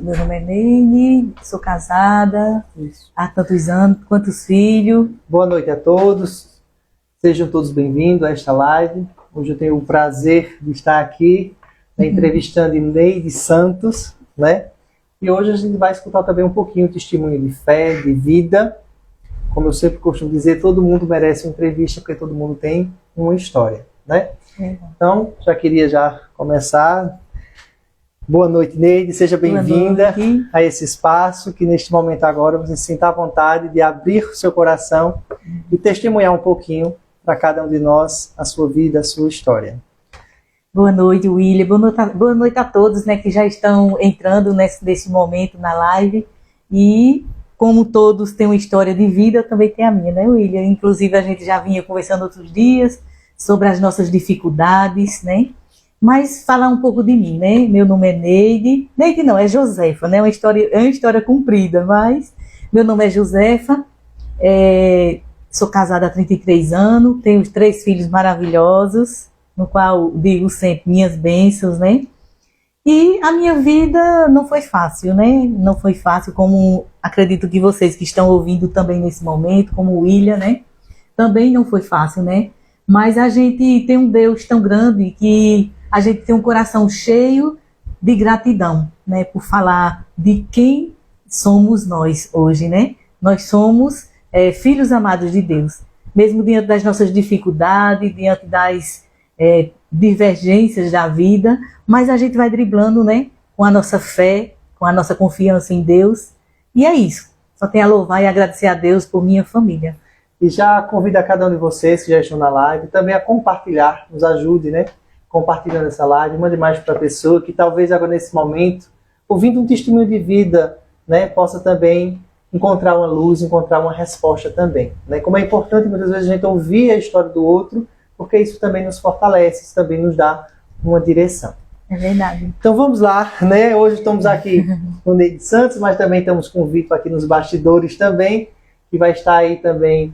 Meu nome é Neide, sou casada há tantos anos, quantos filhos. Boa noite a todos, sejam todos bem-vindos a esta live. Hoje eu tenho o prazer de estar aqui entrevistando Neide Santos, né? E hoje a gente vai escutar também um pouquinho o testemunho de fé, de vida. Como eu sempre costumo dizer, todo mundo merece uma entrevista, porque todo mundo tem uma história, né? Então, já queria começar. Boa noite, Neide, seja bem-vinda a esse espaço, que neste momento agora você se sinta à vontade de abrir o seu coração e testemunhar um pouquinho para cada um de nós a sua vida, a sua história. Boa noite, William. Boa noite a todos, né, que já estão entrando nesse momento na live. E como todos têm uma história de vida, eu também tenho a minha, né, William? Inclusive a gente já vinha conversando outros dias sobre as nossas dificuldades, né? Mas falar um pouco de mim, né? Meu nome é Neide. Neide não, é Josefa, né? É uma história comprida, mas meu nome é Josefa. Sou casada há 33 anos, tenho 3 filhos maravilhosos, no qual digo sempre minhas bênçãos, né? E a minha vida não foi fácil, né? Não foi fácil, como acredito que vocês que estão ouvindo também nesse momento, como o William, né? Também não foi fácil, né? Mas a gente tem um Deus tão grande que a gente tem um coração cheio de gratidão, né? Por falar de quem somos nós hoje, né? Nós somos filhos amados de Deus. Mesmo diante das nossas dificuldades, diante das divergências da vida, mas a gente vai driblando, né? Com a nossa fé, com a nossa confiança em Deus. E é isso. Só tenho a louvar e agradecer a Deus por minha família. E já convido a cada um de vocês que já estão na live também a compartilhar, nos ajude, né? Compartilhando essa live, mande mais para a pessoa que talvez agora nesse momento, ouvindo um testemunho de vida, né, possa também encontrar uma luz, encontrar uma resposta também, né? Como é importante muitas vezes a gente ouvir a história do outro, porque isso também nos fortalece, isso também nos dá uma direção. É verdade. Então vamos lá, né? Hoje estamos aqui com o Neide Santos, mas também estamos com o Vitor aqui nos bastidores também, que vai estar aí também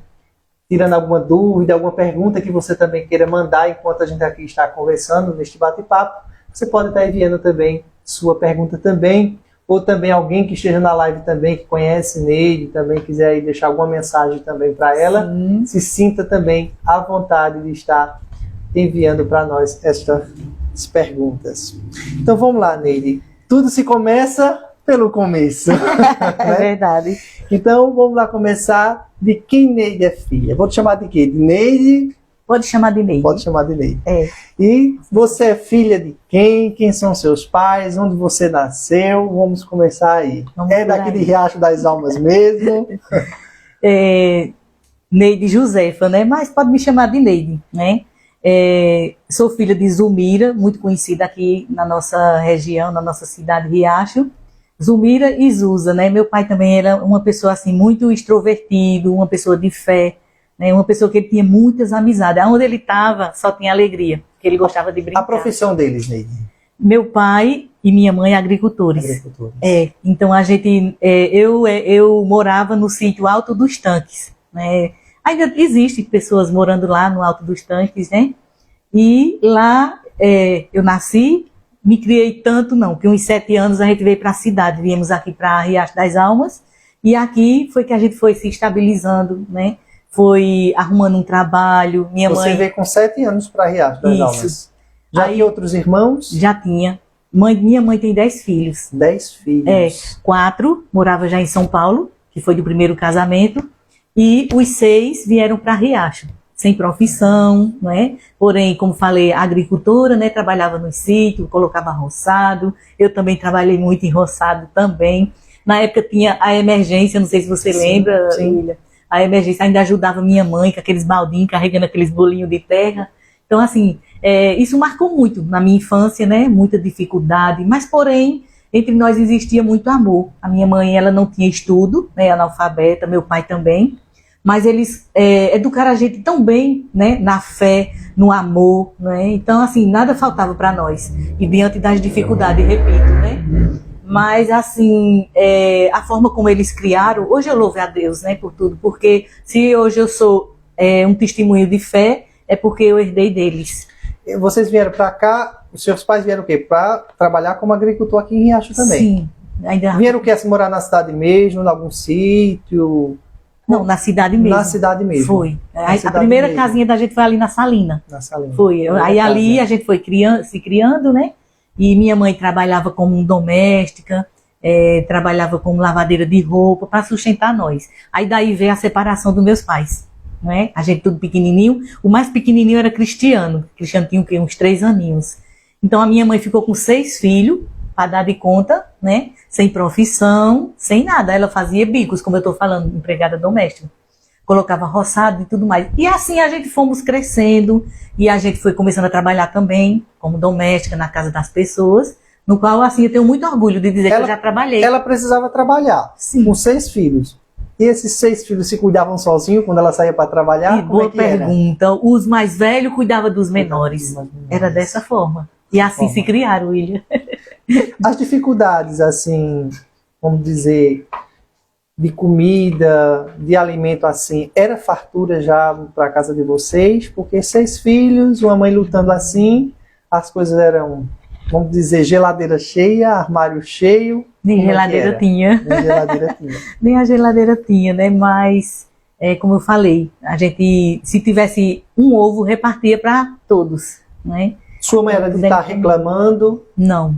tirando alguma dúvida, alguma pergunta que você também queira mandar enquanto a gente aqui está conversando neste bate-papo. Você pode estar enviando também sua pergunta também, ou também alguém que esteja na live também, que conhece Neide, também quiser aí deixar alguma mensagem também para ela. Sim. Se sinta também à vontade de estar enviando para nós estas perguntas. Então vamos lá, Neide. Tudo se começa pelo começo. É verdade. Então vamos lá começar de quem Neide é filha. Vou te chamar de quê? De Neide? Pode chamar de Neide. Pode chamar de Neide. É. E você é filha de quem? Quem são seus pais? Onde você nasceu? Vamos começar aí. Daqui de Riacho das Almas mesmo? Neide Josefa, né? Mas pode me chamar de Neide, né? Sou filha de Zulmira, muito conhecida aqui na nossa região, na nossa cidade Riacho. Zulmira e Zusa, né? Meu pai também era uma pessoa assim muito extrovertido, uma pessoa de fé, né? Uma pessoa que ele tinha muitas amizades. Onde ele estava só tinha alegria, porque ele gostava de brincar. A profissão deles, Neide? Meu pai e minha mãe agricultores. Então a gente, eu morava no sítio Alto dos Tanques, né? Ainda existem pessoas morando lá no Alto dos Tanques, né? E lá eu nasci. Me criei tanto não, que uns 7 anos a gente veio para a cidade, viemos aqui para Riacho das Almas, e aqui foi que a gente foi se estabilizando, né? Foi arrumando um trabalho, minha mãe... Você veio com 7 anos para Riacho das Almas. Já tinha outros irmãos? Já tinha. Minha mãe tem 10 filhos. 10 filhos? 4 morava já em São Paulo, que foi do primeiro casamento, e os 6 vieram para Riacho. Sem profissão, não é? Porém, como falei, agricultora, né? Trabalhava no sítio, colocava roçado. Eu também trabalhei muito em roçado também. Na época tinha a emergência, não sei se você lembra, William. A emergência ainda ajudava minha mãe com aqueles baldinhos, carregando aqueles bolinhos de terra. Então, assim, isso marcou muito na minha infância, né? Muita dificuldade, mas porém, entre nós existia muito amor. A minha mãe, ela não tinha estudo, né? Analfabeta, meu pai também. Mas eles educaram a gente tão bem, né, na fé, no amor, né? Então, assim, nada faltava para nós. E diante das dificuldades, repito, né? Mas, assim, a forma como eles criaram, hoje eu louvo a Deus, né, por tudo. Porque se hoje eu sou um testemunho de fé, é porque eu herdei deles. Vocês vieram para cá, os seus pais vieram o quê? Para trabalhar como agricultor aqui em Riacho também? Sim. Ainda... Vieram o que? Se morar na cidade mesmo, em algum sítio? Não, na cidade mesmo. Na cidade mesmo. Foi. Na A cidade primeira mesmo. casinha da gente foi ali na Salina. Na Salina. Foi. Aí ali casinha. a gente foi se criando, né? E minha mãe trabalhava como doméstica, trabalhava como lavadeira de roupa para sustentar nós. Aí daí veio a separação dos meus pais, né? A gente tudo pequenininho. O mais pequenininho era Cristiano. Cristiano tinha o quê? Uns 3 aninhos. Então a minha mãe ficou com 6 filhos para dar de conta, né? Sem profissão, sem nada. Ela fazia bicos, como eu estou falando, empregada doméstica. Colocava roçado e tudo mais. E assim a gente fomos crescendo e a gente foi começando a trabalhar também como doméstica na casa das pessoas, no qual assim eu tenho muito orgulho de dizer que eu já trabalhei. Ela precisava trabalhar. Sim. Com 6 filhos. E esses 6 filhos se cuidavam sozinhos quando ela saía para trabalhar? E boa pergunta. Os mais velhos cuidavam dos menores. Era dessa forma. E assim se criaram, William. As dificuldades, assim, vamos dizer, de comida, de alimento, assim, era fartura já para a casa de vocês? Porque 6 filhos, uma mãe lutando assim, as coisas eram, vamos dizer, geladeira cheia, armário cheio. Nem geladeira tinha. Nem geladeira tinha. Nem a geladeira tinha, né? Mas, como eu falei, a gente, se tivesse um ovo, repartia para todos, né? Sua mãe era de estar reclamando? Não.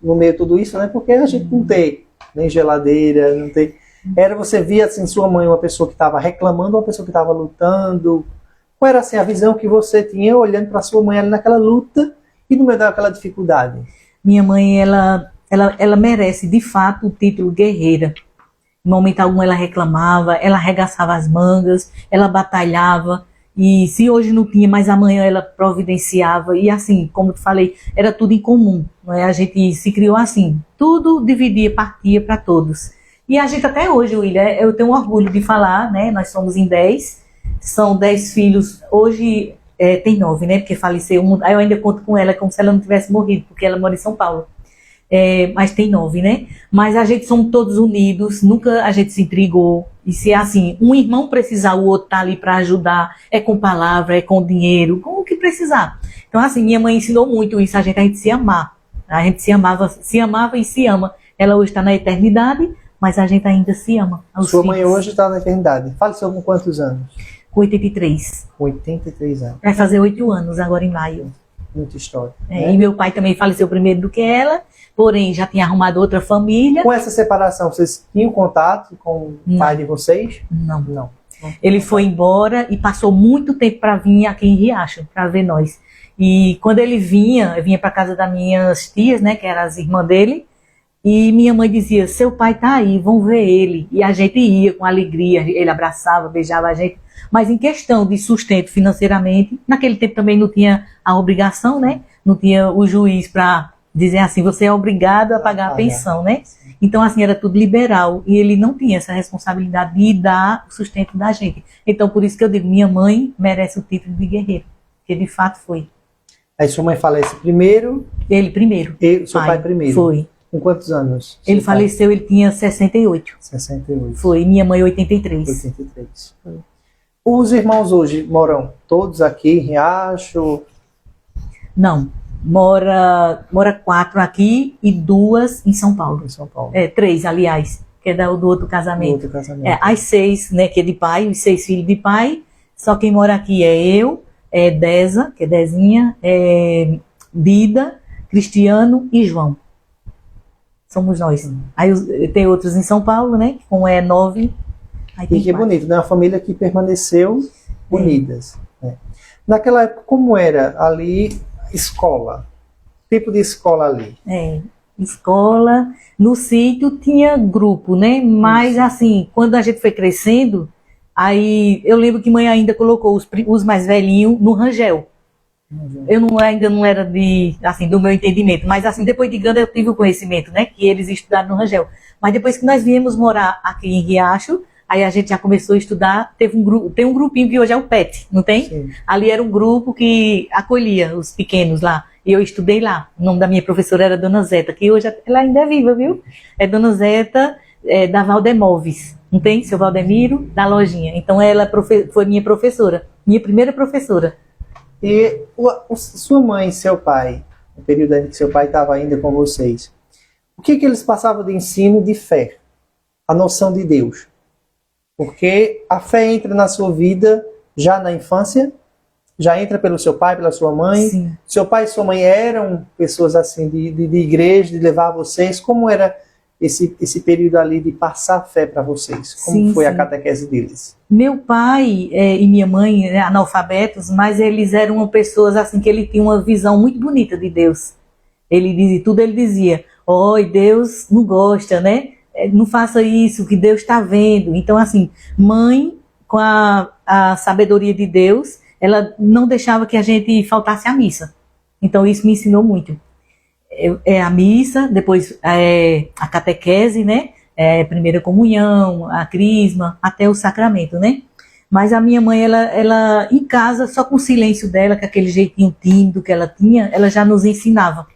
No meio de tudo isso, né? Porque a gente não tem nem geladeira, não tem... Era, você via, assim, sua mãe uma pessoa que estava reclamando, uma pessoa que estava lutando? Qual era, assim, a visão que você tinha olhando para sua mãe ali naquela luta e no meio daquela dificuldade? Minha mãe, ela merece, de fato, o título guerreira. Em momento algum ela reclamava, ela arregaçava as mangas, ela batalhava. E se hoje não tinha, mas amanhã ela providenciava. E assim, como eu falei, era tudo em comum. Não é? A gente se criou assim. Tudo dividia, partia para todos. E a gente até hoje, William, eu tenho orgulho de falar, né? Nós somos em 10. São 10 filhos. Hoje tem 9, né? Porque faleceu um. Aí eu ainda conto com ela como se ela não tivesse morrido, porque ela mora em São Paulo. Mas tem 9, né? Mas a gente somos todos unidos, nunca a gente se intrigou. E se é assim, um irmão precisar, o outro tá ali para ajudar, com palavra, com dinheiro, com o que precisar. Então assim, minha mãe ensinou muito isso, a gente se amar. A gente se amava e se ama. Ela hoje está na eternidade, mas a gente ainda se ama. Sua mãe hoje está na eternidade. Faleceu com quantos anos? Com 83. 83 anos. Vai fazer 8 anos agora em maio. Muita história. E meu pai também faleceu primeiro do que ela, porém já tinha arrumado outra família. Com essa separação, vocês tinham contato com o pai de vocês? Não. Não. Ele foi embora e passou muito tempo para vir aqui em Riacho, para ver nós. E quando ele vinha para casa das minhas tias, né, que eram as irmãs dele, e minha mãe dizia, seu pai tá aí, vão ver ele. E a gente ia com alegria, ele abraçava, beijava a gente. Mas em questão de sustento financeiramente, naquele tempo também não tinha a obrigação, né? Não tinha o juiz para dizer assim, você é obrigado a pagar a pensão, né? Então, assim, era tudo liberal. E ele não tinha essa responsabilidade de dar o sustento da gente. Então, por isso que eu digo, minha mãe merece o título de guerreiro. Que de fato foi. Aí sua mãe falece primeiro? Ele primeiro. E seu pai primeiro? Foi. Com quantos anos? Ele faleceu, ele tinha 68. 68. Foi. Minha mãe, 83. 83. Os irmãos hoje moram todos aqui em Riacho? Não. Mora 4 aqui e 2 em São Paulo. Em São Paulo. 3, aliás, que é do outro casamento. Do outro casamento. As 6, né, que é de pai, os 6 filhos de pai. Só quem mora aqui é eu, Deza, que é Dezinha, Dida, Cristiano e João. Somos nós. Aí tem outros em São Paulo, né? Com 9. E que 4. Bonito, né? Uma família que permaneceu unidas. Né? Naquela época, como era ali escola? Tipo de escola ali? Escola. No sítio tinha grupo, né? Mas assim, quando a gente foi crescendo, aí eu lembro que mãe ainda colocou os mais velhinhos no Rangel. Eu ainda não era do meu entendimento, mas assim, depois de grande eu tive o conhecimento, né, que eles estudaram no Rangel. Mas depois que nós viemos morar aqui em Riacho, aí a gente já começou a estudar, tem um grupinho que hoje é o PET, não tem? Sim. Ali era um grupo que acolhia os pequenos lá, e eu estudei lá. O nome da minha professora era Dona Zeta, que hoje ela ainda é viva, viu? É Dona Zeta da Valdemóveis, não tem? Seu Valdemiro, da lojinha. Então ela foi minha professora, minha primeira professora. E sua mãe e seu pai, no período em que seu pai estava ainda com vocês, o que eles passavam de ensino de fé? A noção de Deus. Porque a fé entra na sua vida já na infância, já entra pelo seu pai, pela sua mãe. Sim. Seu pai e sua mãe eram pessoas assim de igreja, de levar vocês. Como era esse período ali de passar fé para vocês? Como Sim, foi a sim. catequese deles? Meu pai e minha mãe, né, analfabetos, mas eles eram pessoas assim que ele tinha uma visão muito bonita de Deus. Ele dizia, tudo ele dizia, oi, Deus não gosta, né? Não faça isso, que Deus está vendo. Então, assim, mãe, com a sabedoria de Deus, ela não deixava que a gente faltasse à missa. Então, isso me ensinou muito. A missa, depois a catequese, né? Primeira comunhão, a crisma, até o sacramento, né? Mas a minha mãe, ela em casa, só com o silêncio dela, com aquele jeitinho tímido que ela tinha, ela já nos ensinava.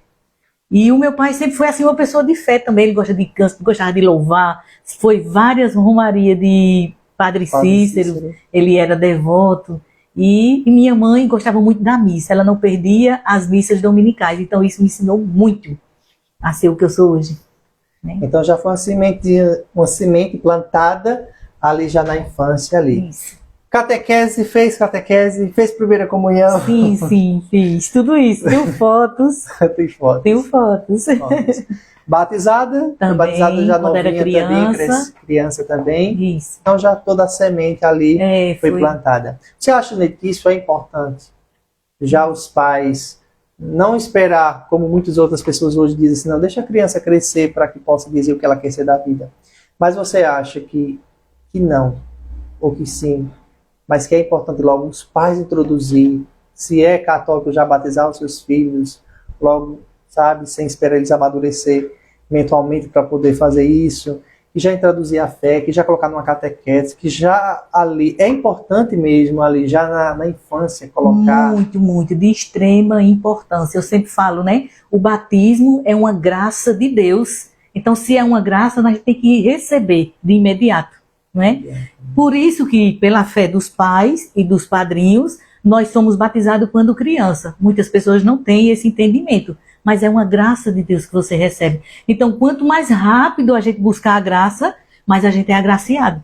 E o meu pai sempre foi assim uma pessoa de fé também, ele gosta de canto, gostava de louvar, foi várias romarias de Padre Cícero, ele era devoto. E minha mãe gostava muito da missa, ela não perdia as missas dominicais, então isso me ensinou muito a ser o que eu sou hoje. Né? Então já foi uma semente plantada ali já na infância ali. Isso. Catequese, fez primeira comunhão. Sim, sim, fiz tudo isso. Tenho fotos. Tem fotos. Tenho fotos. Batizada? Também, Batizada já quando era novinha também, criança. criança também. Isso. Então já toda a semente ali foi plantada. Você acha, Neide, que isso é importante? Já os pais não esperar, como muitas outras pessoas hoje dizem assim, não, deixa a criança crescer para que possa dizer o que ela quer ser da vida. Mas você acha que não, ou que sim, mas que é importante logo os pais introduzir, se é católico, já batizar os seus filhos, logo, sabe, sem esperar eles amadurecer mentalmente para poder fazer isso, que já introduzir a fé, que já colocar numa catequese, que já ali, é importante mesmo ali, já na infância, colocar... Muito, muito, de extrema importância. Eu sempre falo, né, o batismo é uma graça de Deus, então se é uma graça, nós temos que receber de imediato, não é? Por isso que, pela fé dos pais e dos padrinhos, nós somos batizados quando criança. Muitas pessoas não têm esse entendimento, mas é uma graça de Deus que você recebe. Então, quanto mais rápido a gente buscar a graça, mais a gente é agraciado.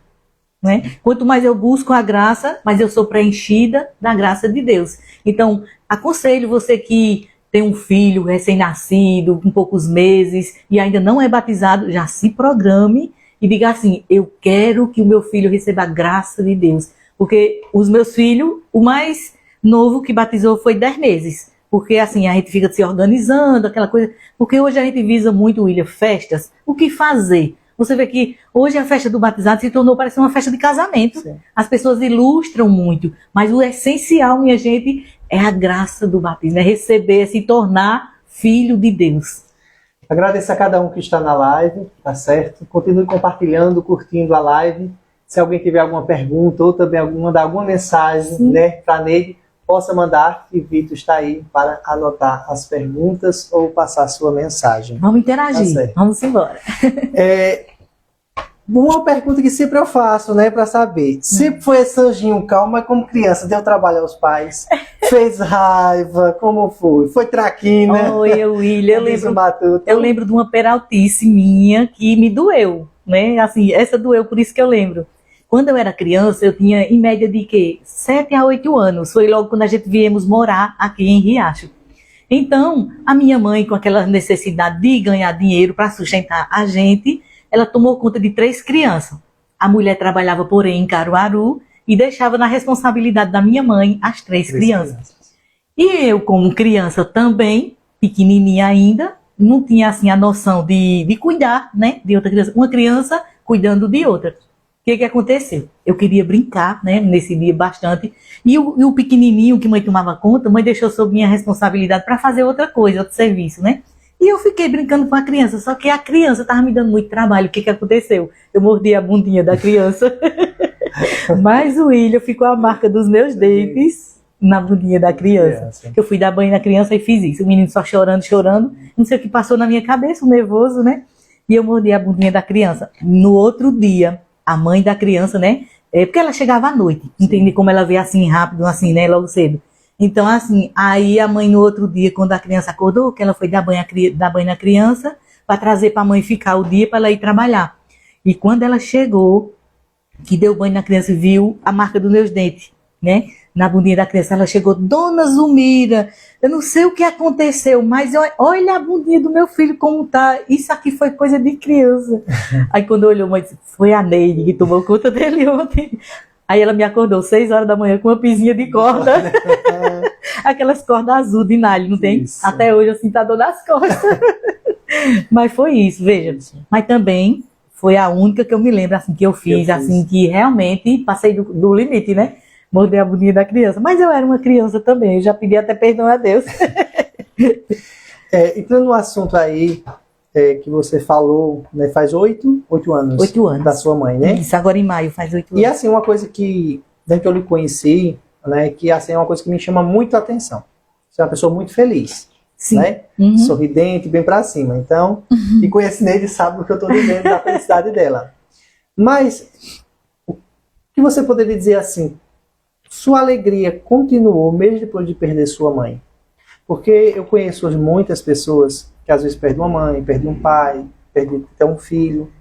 Né? Quanto mais eu busco a graça, mais eu sou preenchida da graça de Deus. Então, aconselho você que tem um filho recém-nascido, com poucos meses, e ainda não é batizado, já se programe e diga assim, eu quero que o meu filho receba a graça de Deus. Porque os meus filhos, o mais novo que batizou foi 10 meses. Porque assim, a gente fica se organizando, aquela coisa. Porque hoje a gente visa muito, William, festas. O que fazer? Você vê que hoje a festa do batizado se tornou parecer uma festa de casamento. Sim. As pessoas ilustram muito. Mas o essencial, minha gente, é a graça do batismo. É receber, é se tornar filho de Deus. Agradeço a cada um que está na live, tá certo? Continue compartilhando, curtindo a live. Se alguém tiver alguma pergunta ou também mandar alguma mensagem, né, para a Neide, possa mandar, que Vitor está aí para anotar as perguntas ou passar a sua mensagem. Vamos interagir, tá, vamos embora. Uma pergunta que sempre eu faço, né, para saber. Sempre foi esse anjinho calmo, mas como criança, deu trabalho aos pais? Fez raiva? Como foi? Foi traquina? Oi, William, eu lembro de uma peraltice minha que me doeu, né? Assim, essa doeu, por isso que eu lembro. Quando eu era criança, eu tinha em média de quê? 7 a 8 anos. Foi logo quando a gente viemos morar aqui em Riacho. Então, a minha mãe, com aquela necessidade de ganhar dinheiro para sustentar a gente, ela tomou conta de 3 crianças. A mulher trabalhava, porém, em Caruaru e deixava na responsabilidade da minha mãe as 3 crianças. E eu, como criança também, pequenininha ainda, não tinha assim a noção de cuidar, né, de outra criança. Uma criança cuidando de outra. O que aconteceu? Eu queria brincar, né, nesse dia bastante, e o pequenininho que mãe tomava conta, mãe deixou sob minha responsabilidade para fazer outra coisa, outro serviço, né? E eu fiquei brincando com a criança, só que a criança estava me dando muito trabalho. O que aconteceu? Eu mordi a bundinha da criança, mas o William ficou a marca dos meus dentes na bundinha da criança. Eu fui dar banho na criança e fiz isso. O menino só chorando, chorando, não sei o que passou na minha cabeça, nervoso, né? E eu mordi a bundinha da criança. No outro dia, a mãe da criança, né? Porque ela chegava à noite, entende como ela veio assim rápido, assim, né? Logo cedo. Então, assim, aí a mãe no outro dia, quando a criança acordou, que ela foi dar banho na criança, para trazer para a mãe ficar o dia para ela ir trabalhar. E quando ela chegou, que deu banho na criança, viu a marca dos meus dentes, né? Na bundinha da criança, ela chegou: Dona Zulmira, eu não sei o que aconteceu, mas olha a bundinha do meu filho como tá. Isso aqui foi coisa de criança. Aí quando olhou, mãe disse: foi a Neide que tomou conta dele ontem. Aí ela me acordou 6 horas da manhã com uma pisinha de corda. Aquelas cordas azul de nalho, não tem? Isso. Até hoje eu sinto a dor das costas. Mas foi isso, veja. Mas também foi a única que eu me lembro, assim, que eu fiz, assim, que realmente passei do limite, né? Mordei a bundinha da criança. Mas eu era uma criança também, eu já pedi até perdão a Deus. Entrando no assunto aí que você falou, né, faz 8 anos, 8 anos da sua mãe, né? Isso, agora em maio faz 8 anos. E assim, uma coisa que, desde que eu lhe conheci, né, que assim, é uma coisa que me chama muito a atenção. Você é uma pessoa muito feliz, Sim. né? Uhum. Sorridente, bem pra cima. Então, quem conhece Neide sabe o que eu tô dizendo da felicidade dela. Mas, o que você poderia dizer assim, sua alegria continuou mesmo depois de perder sua mãe? Porque eu conheço hoje muitas pessoas que às vezes perdem uma mãe, perdem um pai, perdem até um filho.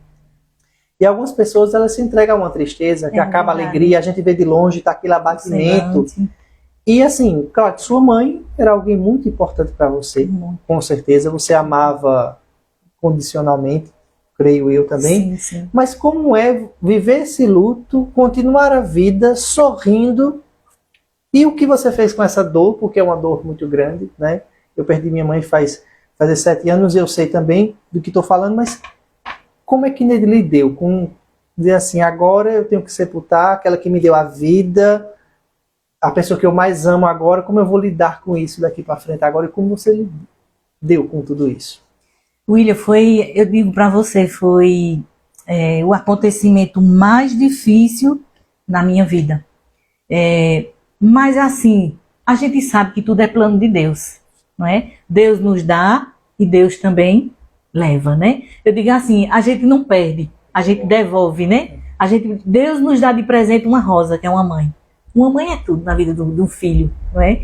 E algumas pessoas, elas se entregam a uma tristeza, que acaba a alegria, a gente vê de longe, tá aquele abatimento. E assim, claro, sua mãe era alguém muito importante para você, com certeza. Você amava condicionalmente, creio eu também. Sim, sim. Mas como é viver esse luto, continuar a vida sorrindo? E o que você fez com essa dor, porque é uma dor muito grande, né? Eu perdi minha mãe faz 7 anos, eu sei também do que estou falando, mas como é que Neide lidou com dizer assim, agora eu tenho que sepultar aquela que me deu a vida, a pessoa que eu mais amo agora, como eu vou lidar com isso daqui para frente agora, e como você lidou com tudo isso? William, eu digo para você, foi o acontecimento mais difícil na minha vida. Mas assim, a gente sabe que tudo é plano de Deus, não é? Deus nos dá e Deus também leva, né? Eu digo assim, a gente não perde, a gente devolve, né? Deus nos dá de presente uma rosa, que é uma mãe. Uma mãe é tudo na vida do filho, não é?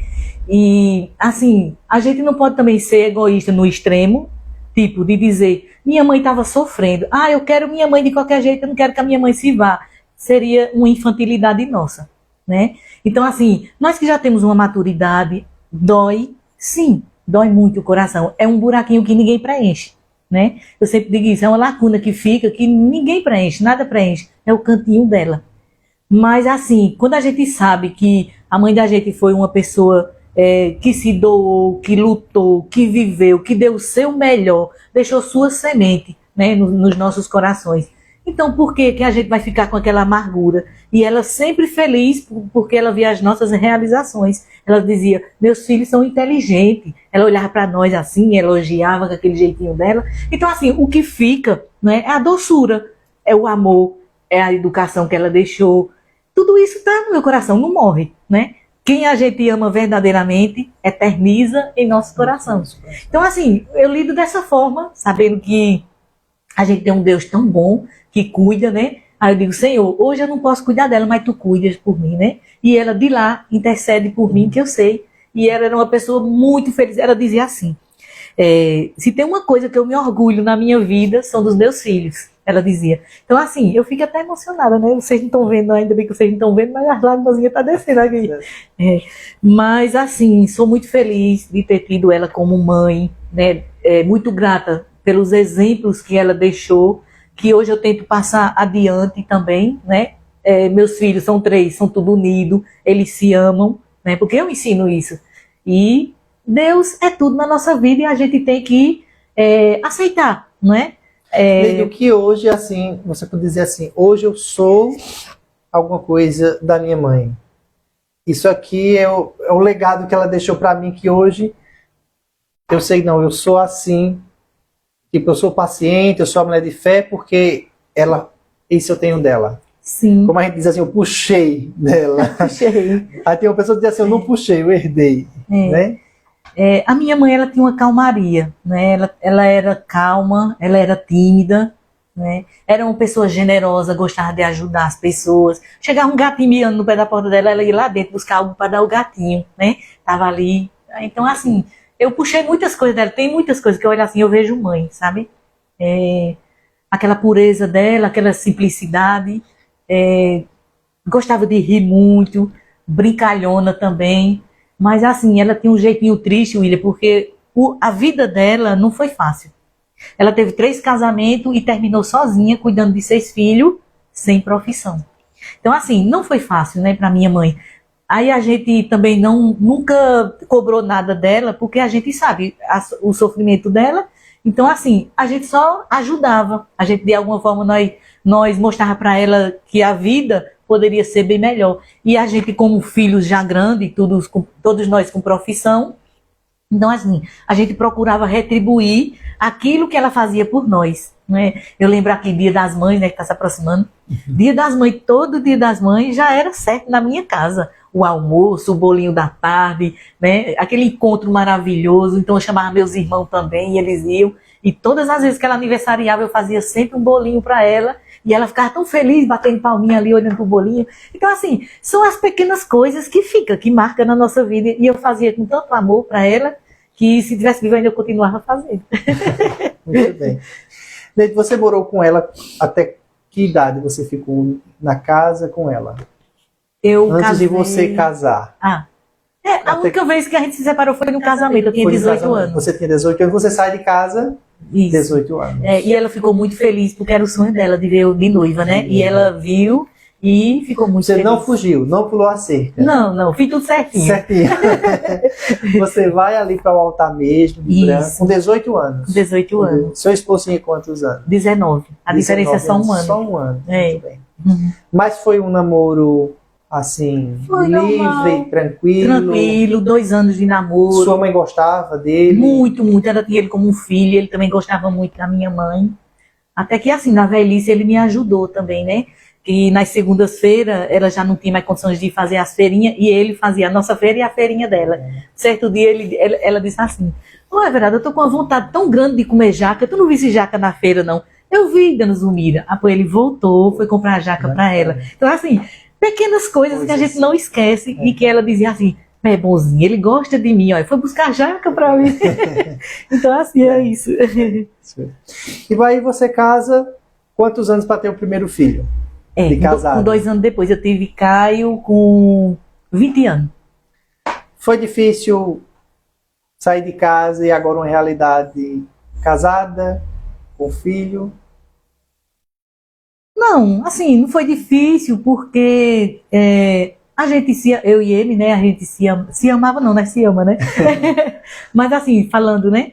E assim, a gente não pode também ser egoísta no extremo, tipo de dizer, minha mãe estava sofrendo, eu quero minha mãe de qualquer jeito, eu não quero que a minha mãe se vá. Seria uma infantilidade nossa, né? Então assim, nós que já temos uma maturidade, dói, sim, dói muito o coração. É um buraquinho que ninguém preenche, né? Eu sempre digo isso, é uma lacuna que fica, que ninguém preenche, nada preenche, é o cantinho dela. Mas assim, quando a gente sabe que a mãe da gente foi uma pessoa que se doou, que lutou, que viveu, que deu o seu melhor, deixou sua semente, né, nos nossos corações. Então por que a gente vai ficar com aquela amargura? E ela sempre feliz porque ela via as nossas realizações. Ela dizia, meus filhos são inteligentes. Ela olhava para nós assim, elogiava com aquele jeitinho dela. Então assim, o que fica, né, é a doçura, é o amor, é a educação que ela deixou. Tudo isso está no meu coração, não morre, né? Quem a gente ama verdadeiramente, eterniza em nosso coração. Então assim, eu lido dessa forma, sabendo que a gente tem um Deus tão bom, que cuida, né? Aí eu digo, Senhor, hoje eu não posso cuidar dela, mas tu cuidas por mim, né? E ela de lá intercede por mim, que eu sei. E ela era uma pessoa muito feliz. Ela dizia assim, se tem uma coisa que eu me orgulho na minha vida, são dos meus filhos. Ela dizia. Então assim, eu fico até emocionada, né? Vocês não estão vendo, ainda bem que vocês não estão vendo, mas as lágrimas estão descendo aqui. Mas assim, sou muito feliz de ter tido ela como mãe, né? Muito grata pelos exemplos que ela deixou, que hoje eu tento passar adiante também, né? Meus filhos são 3, são tudo unidos, eles se amam, né? Porque eu ensino isso. E Deus é tudo na nossa vida e a gente tem que aceitar, não é? O que hoje, assim, você pode dizer assim, hoje eu sou alguma coisa da minha mãe. Isso aqui é o legado que ela deixou para mim, que hoje eu sei, não, eu sou assim, tipo, eu sou paciente, eu sou a mulher de fé, porque isso eu tenho dela. Sim. Como a gente diz assim, eu puxei dela. Puxei. Aí tem uma pessoa que diz assim, eu não puxei, eu herdei, né? A minha mãe, ela tinha uma calmaria, né? Ela era calma, ela era tímida, né? Era uma pessoa generosa, gostava de ajudar as pessoas. Chegava um gatinho miando no pé da porta dela, ela ia lá dentro buscar algo para dar o gatinho, né? Tava ali. Então, assim, eu puxei muitas coisas dela. Tem muitas coisas que eu olho assim, eu vejo mãe, sabe? aquela pureza dela, aquela simplicidade. Gostava de rir muito, brincalhona também. Mas assim, ela tinha um jeitinho triste, William, porque a vida dela não foi fácil. Ela teve 3 casamentos e terminou sozinha, cuidando de 6 filhos, sem profissão. Então assim, não foi fácil, né, para minha mãe. Aí a gente também nunca cobrou nada dela, porque a gente sabe o sofrimento dela. Então assim, a gente só ajudava. A gente de alguma forma nós mostrava para ela que a vida poderia ser bem melhor. E a gente como filhos já grandes, todos nós com profissão, então assim, a gente procurava retribuir aquilo que ela fazia por nós, né? Eu lembro aqui, Dia das Mães, né, que está se aproximando. Dia das Mães, todo Dia das Mães já era certo na minha casa. O almoço, o bolinho da tarde, né? Aquele encontro maravilhoso. Então eu chamava meus irmãos também, e eles iam. E todas as vezes que ela aniversariava, eu fazia sempre um bolinho para ela. E ela ficava tão feliz, batendo palminha ali, olhando pro bolinho. Então, assim, são as pequenas coisas que marcam na nossa vida. E eu fazia com tanto amor para ela, que se tivesse vivo ainda eu continuava fazendo. Muito bem. Neide, você morou com ela até que idade você ficou na casa com ela? Antes de você casar. A única vez que a gente se separou foi no casamento. Eu tinha 18 anos. Você tinha 18 anos, você sai de casa, isso. 18 anos. E ela ficou muito feliz, porque era o sonho dela de ver eu de noiva, né? E ela viu e ficou muito feliz. Você não fugiu, não pulou a cerca. Não, fiz tudo certinho. Certinho. Você vai ali para o altar mesmo, de branco, com 18 anos. 18 anos. Seu esposo tinha quantos anos? 19. A diferença é só um ano. Só um ano, muito bem. Uhum. Mas foi um namoro, assim, foi livre, normal. tranquilo? Tranquilo, 2 anos de namoro. Sua mãe gostava dele? Muito, muito. Ela tinha ele como um filho, ele também gostava muito da minha mãe. Até que, assim, na velhice ele me ajudou também, né? Que nas segundas-feiras ela já não tinha mais condições de fazer as feirinhas e ele fazia a nossa feira e a feirinha dela. Certo dia ela disse assim: "Ô, Everardo, eu tô com uma vontade tão grande de comer jaca, tu não visse jaca na feira, não?" Eu vi, dona Zulmira. Aí ele voltou, foi comprar a jaca para ela. Então, assim, pequenas coisas que a gente não esquece e que ela dizia assim: "É bonzinho, ele gosta de mim, ó, foi buscar jaca para mim." Então, assim, é isso. E aí você casa, quantos anos para ter o primeiro filho? De casado? Com 2 anos depois. Eu tive Caio com 20 anos. Foi difícil sair de casa e agora uma realidade casada, com filho? Não, assim, não foi difícil, porque a gente eu e ele, né, a gente se amava não, né, se ama, né? Mas assim, falando, né,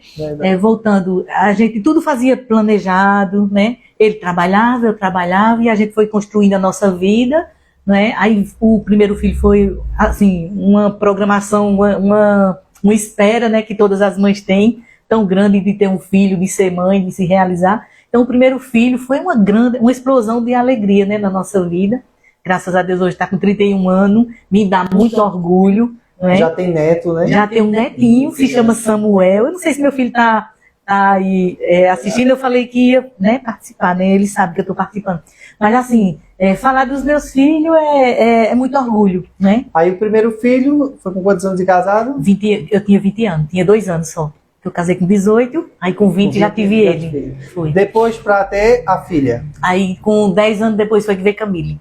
voltando, a gente tudo fazia planejado, né? Ele trabalhava, eu trabalhava, e a gente foi construindo a nossa vida, né? Aí o primeiro filho foi, assim, uma programação, uma espera, né, que todas as mães têm, tão grande de ter um filho, de ser mãe, de se realizar. Então o primeiro filho foi uma explosão de alegria, né, na nossa vida. Graças a Deus hoje está com 31 anos, me dá muito orgulho. Né? Já tem neto, né? Já tem um netinho, se chama Samuel. Eu não sei se meu filho está aí assistindo, eu falei que ia, né, participar, né? Ele sabe que eu estou participando. Mas assim, falar dos meus filhos é muito orgulho, né? Aí o primeiro filho foi com quantos anos de casado? Eu tinha 20 anos, tinha 2 anos só. Eu casei com 18, aí com 20 já tive ele. Foi. Depois para ter a filha? Aí com 10 anos depois foi que veio Camille.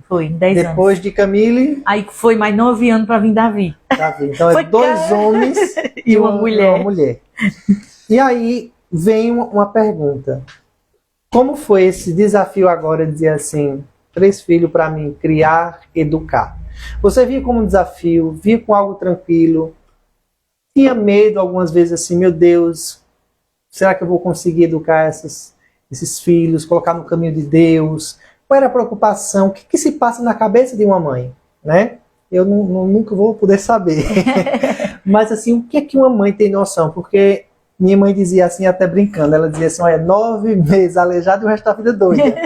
Foi, 10 anos. Depois de Camille? Aí foi mais 9 anos para vir Davi. Então é 2 homens e uma mulher. E aí vem uma pergunta. Como foi esse desafio agora de dizer assim, 3 filhos para mim, criar, educar? Você via como um desafio, via com algo tranquilo, tinha medo algumas vezes assim, meu Deus, será que eu vou conseguir educar esses filhos, colocar no caminho de Deus? Qual era a preocupação? O que se passa na cabeça de uma mãe? Né? Eu nunca vou poder saber. Mas assim, o que é que uma mãe tem noção? Porque minha mãe dizia assim, até brincando, ela dizia assim, olha, 9 meses aleijado e o resto da vida doida.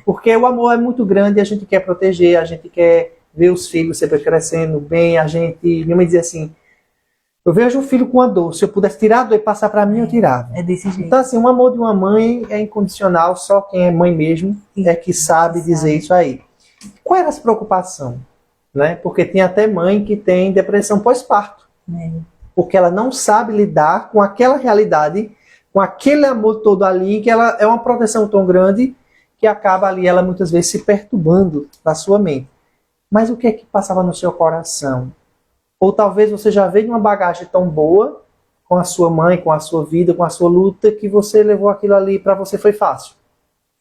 Porque o amor é muito grande e a gente quer proteger, a gente quer ver os filhos sempre crescendo bem, minha mãe dizia assim, eu vejo um filho com a dor, se eu pudesse tirar a dor e passar para mim, eu tirava. É desse jeito. Então assim, o amor de uma mãe é incondicional, só quem é mãe mesmo é que sabe dizer isso aí. Qual era a preocupação? Né? Porque tem até mãe que tem depressão pós-parto. Porque ela não sabe lidar com aquela realidade com aquele amor todo ali, que ela é uma proteção tão grande que acaba ali ela muitas vezes se perturbando na sua mente. Mas o que é que passava no seu coração? Ou talvez você já veio de uma bagagem tão boa com a sua mãe, com a sua vida, com a sua luta, que você levou aquilo ali para você foi fácil?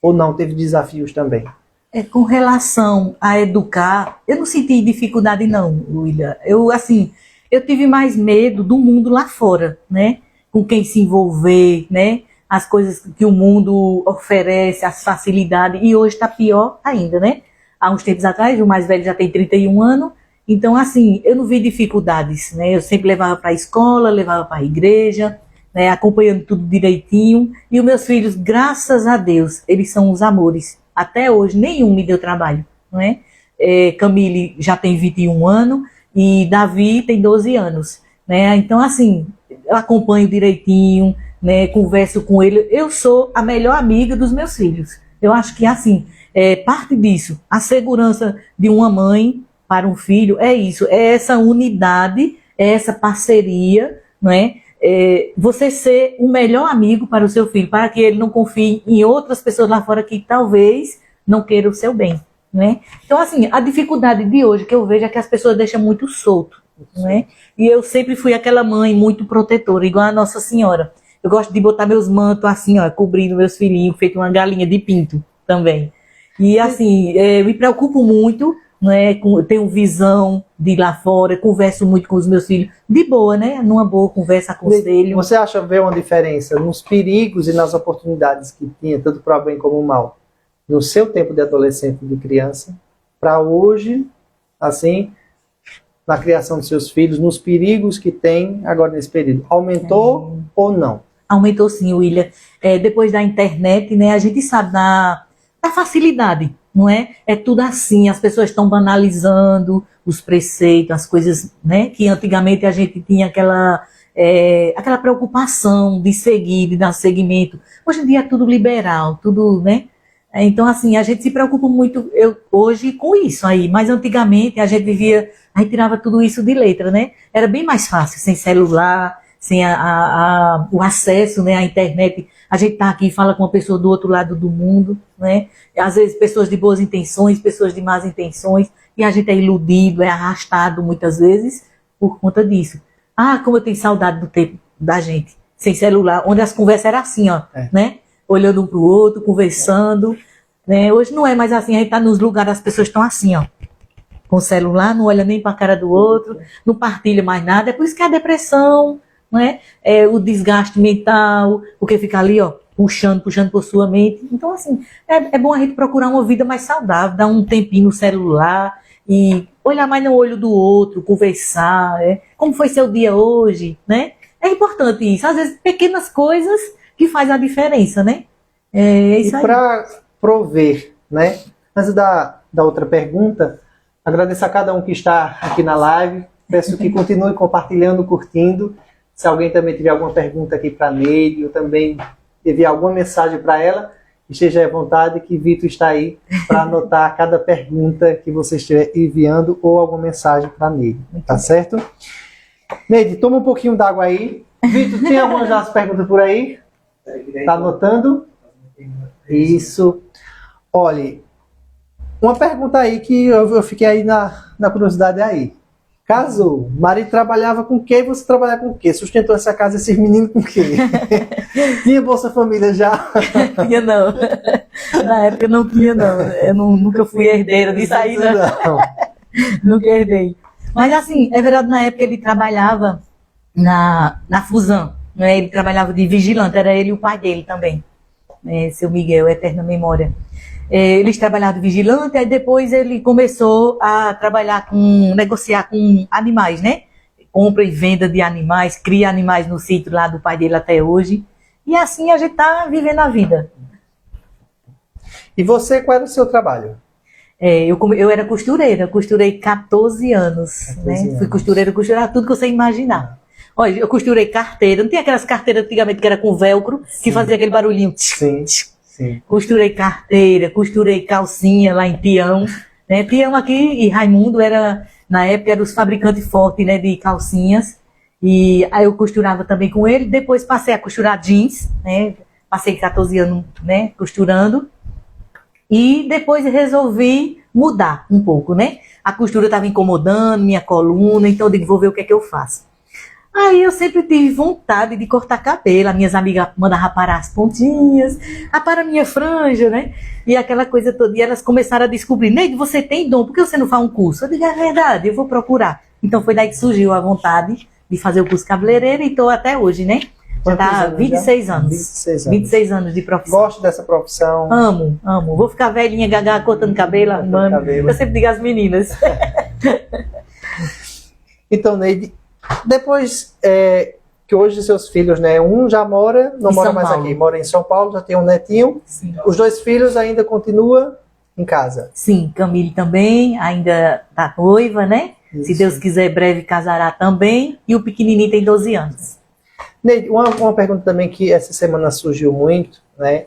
Ou não, teve desafios também? Com relação a educar, eu não senti dificuldade não, William. Eu tive mais medo do mundo lá fora, né? Com quem se envolver, né? As coisas que o mundo oferece, as facilidades, e hoje está pior ainda, né? Há uns tempos atrás, o mais velho já tem 31 anos, então assim, eu não vi dificuldades, né? Eu sempre levava para a escola, levava para a igreja, né? Acompanhando tudo direitinho, e os meus filhos, graças a Deus, eles são os amores. Até hoje, nenhum me deu trabalho, não é? Camille já tem 21 anos, e Davi tem 12 anos, né? Então assim, eu acompanho direitinho, né, converso com ele, eu sou a melhor amiga dos meus filhos. Eu acho que assim, parte disso, a segurança de uma mãe para um filho é isso, é essa unidade, é essa parceria, não é? Você ser o melhor amigo para o seu filho, para que ele não confie em outras pessoas lá fora que talvez não queiram o seu bem, né? Então assim, a dificuldade de hoje que eu vejo é que as pessoas deixam muito solto, né? E eu sempre fui aquela mãe muito protetora, igual a Nossa Senhora. Eu gosto de botar meus mantos assim, ó, cobrindo meus filhinhos, feito uma galinha de pinto também. E assim, me preocupo muito, né? Tenho visão de ir lá fora, converso muito com os meus filhos, de boa, né? Numa boa conversa, aconselho. Você acha ver uma diferença nos perigos e nas oportunidades que tinha, tanto para o bem como o mal, no seu tempo de adolescente e de criança, para hoje, assim, na criação dos seus filhos, nos perigos que tem agora nesse período? Aumentou ou não? Aumentou sim, William. Depois da internet, né, a gente sabe da facilidade, não é? É tudo assim, as pessoas estão banalizando os preceitos, as coisas, né, que antigamente a gente tinha aquela preocupação de seguir, de dar seguimento. Hoje em dia é tudo liberal, tudo, né? Então, assim, a gente se preocupa muito hoje com isso aí, mas antigamente a gente tirava tudo isso de letra, né? Era bem mais fácil, sem celular, sem o acesso, né, à internet. A gente tá aqui e fala com uma pessoa do outro lado do mundo, né? Às vezes pessoas de boas intenções, pessoas de más intenções, e a gente é iludido, é arrastado muitas vezes por conta disso. Ah, como eu tenho saudade do tempo da gente, sem celular, onde as conversas eram assim, ó, né? Olhando um pro outro, conversando, né? Hoje não é mais assim, a gente tá nos lugares, as pessoas estão assim, ó, com o celular, não olha nem para a cara do outro, não partilha mais nada. É por isso que a depressão, não é? O desgaste mental, porque fica ali, ó, puxando por sua mente. Então, assim, é bom a gente procurar uma vida mais saudável, dar um tempinho no celular e olhar mais no olho do outro, conversar, como foi seu dia hoje, né? É importante isso. Às vezes, pequenas coisas que fazem a diferença, né? É isso aí. E para prover, né? Antes da outra pergunta, agradeço a cada um que está aqui na live. Peço que continue compartilhando, curtindo. Se alguém também tiver alguma pergunta aqui para a Neide, ou também enviar alguma mensagem para ela, esteja à vontade, que Vitor está aí para anotar cada pergunta que você estiver enviando ou alguma mensagem para a Neide. Tá certo? Neide, toma um pouquinho d'água aí. Vitor, tem algumas já as perguntas por aí? Tá anotando? Isso. Olha, uma pergunta aí que eu fiquei aí na curiosidade aí. Casou, marido trabalhava com quem? Você trabalhava com o quê? Sustentou essa casa, esses meninos com quê? Tinha Bolsa Família já? Tinha não. Na época não tinha não. Eu nunca fui herdeira disso aí, não. Nunca herdei. Mas assim, é verdade, na época ele trabalhava na Fusão, né? Ele trabalhava de vigilante, era ele e o pai dele também, seu Miguel, eterna memória. Eles trabalhavam de vigilante, aí depois ele começou a negociar com animais, né? Compra e venda de animais, cria animais no sítio lá do pai dele até hoje. E assim a gente tá vivendo a vida. E você, qual era o seu trabalho? Eu era costureira, costurei 14 anos, né? Fui costureira, costurava tudo que você imaginar. Olha, eu costurei carteira, não tem aquelas carteiras antigamente que era com velcro, que fazia aquele barulhinho. Sim. Sim. Costurei carteira, costurei calcinha lá em Tião, né? Tião aqui e Raimundo na época, eram os fabricantes fortes, né, de calcinhas. E aí eu costurava também com ele. Depois passei a costurar jeans, né? Passei 14 anos, né, costurando. E depois resolvi mudar um pouco, né? A costura estava incomodando minha coluna, então eu digo, vou ver o que é que eu faço. Aí eu sempre tive vontade de cortar cabelo. As minhas amigas mandavam parar as pontinhas, para a minha franja, né? E aquela coisa toda. E elas começaram a descobrir, Neide, você tem dom, por que você não faz um curso? Eu digo, é verdade, eu vou procurar. Então foi daí que surgiu a vontade de fazer o curso cabeleireiro e estou até hoje, né? Já está 26 anos. 26 anos de profissão. Gosto dessa profissão. Amo, amo. Vou ficar velhinha, gaga, cortando cabelo, arrumando. Eu sempre digo às meninas. Então, Neide, depois que hoje seus filhos, né? Um já mora, não mora mais aqui, mora em São Paulo, já tem um netinho. Sim. Os 2 filhos ainda continuam em casa. Sim, Camille também, ainda tá noiva, né? Isso. Se Deus quiser, breve casará também. E o pequenininho tem 12 anos. Neide, uma pergunta também que essa semana surgiu muito, né?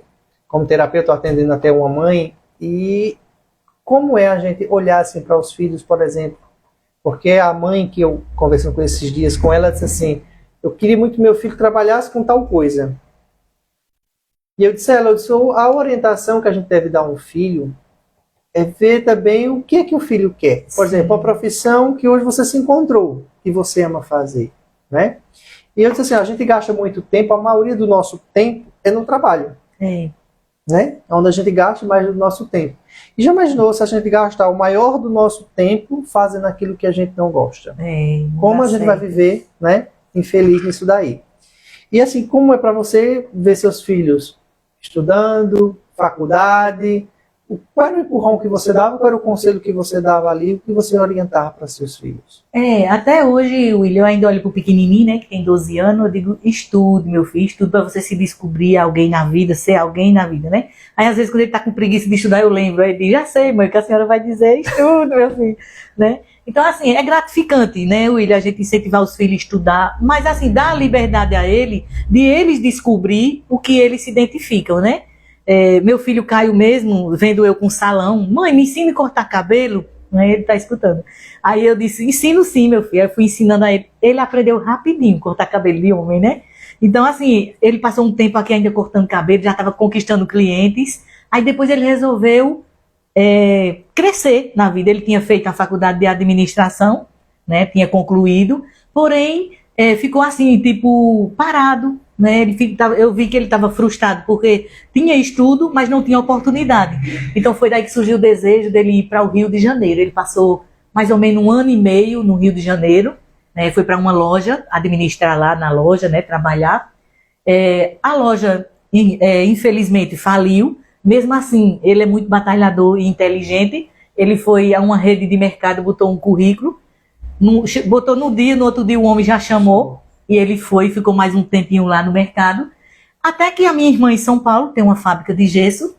Como terapeuta, atendendo até uma mãe. E como é a gente olhar assim para os filhos, por exemplo? Porque a mãe que eu conversando com esses dias com ela disse assim, eu queria muito que meu filho trabalhasse com tal coisa. E eu disse a ela, a orientação que a gente deve dar a um filho é ver também o que é que o filho quer. Por exemplo, a profissão que hoje você se encontrou, que você ama fazer, né? E eu disse assim, a gente gasta muito tempo, a maioria do nosso tempo é no trabalho. Né? Onde a gente gasta mais do nosso tempo. E já imaginou se a gente gastar o maior do nosso tempo fazendo aquilo que a gente não gosta? Como a gente vai viver, né, infeliz nisso daí? E assim, como é para você ver seus filhos estudando, faculdade? Qual era o empurrão que você dava? Qual era o conselho que você dava ali? O que você orientava para seus filhos? Até hoje, William, eu ainda olho pro pequenininho, né, que tem 12 anos, eu digo, estude, meu filho, estude para você se descobrir alguém na vida, ser alguém na vida, né? Aí, às vezes, quando ele tá com preguiça de estudar, eu lembro, aí eu digo, já sei, mãe, que a senhora vai dizer, estude, meu filho, né? Então, assim, é gratificante, né, William, a gente incentivar os filhos a estudar, mas, assim, dá a liberdade a ele, de eles descobrir o que eles se identificam, né? Meu filho Caio mesmo, vendo eu com salão, mãe, me ensine a cortar cabelo, né? Ele tá escutando. Aí eu disse, ensino sim, meu filho. Aí eu fui ensinando a ele. Ele aprendeu rapidinho a cortar cabelo de homem, né? Então, assim, ele passou um tempo aqui ainda cortando cabelo, já estava conquistando clientes. Aí depois ele resolveu crescer na vida. Ele tinha feito a faculdade de administração, né? Tinha concluído, porém, ficou assim, tipo, parado. Né? Eu vi que ele estava frustrado porque tinha estudo, mas não tinha oportunidade. Então foi daí que surgiu o desejo dele ir para o Rio de Janeiro. Ele passou mais ou menos 1 ano e meio no Rio de Janeiro, né? Foi para uma loja, administrar lá na loja, né? Trabalhar. A loja, infelizmente, faliu. Mesmo assim, ele é muito batalhador e inteligente. Ele foi a uma rede de mercado, botou um currículo, botou no outro dia o homem já chamou. E ele ficou mais um tempinho lá no mercado, até que a minha irmã em São Paulo tem uma fábrica de gesso,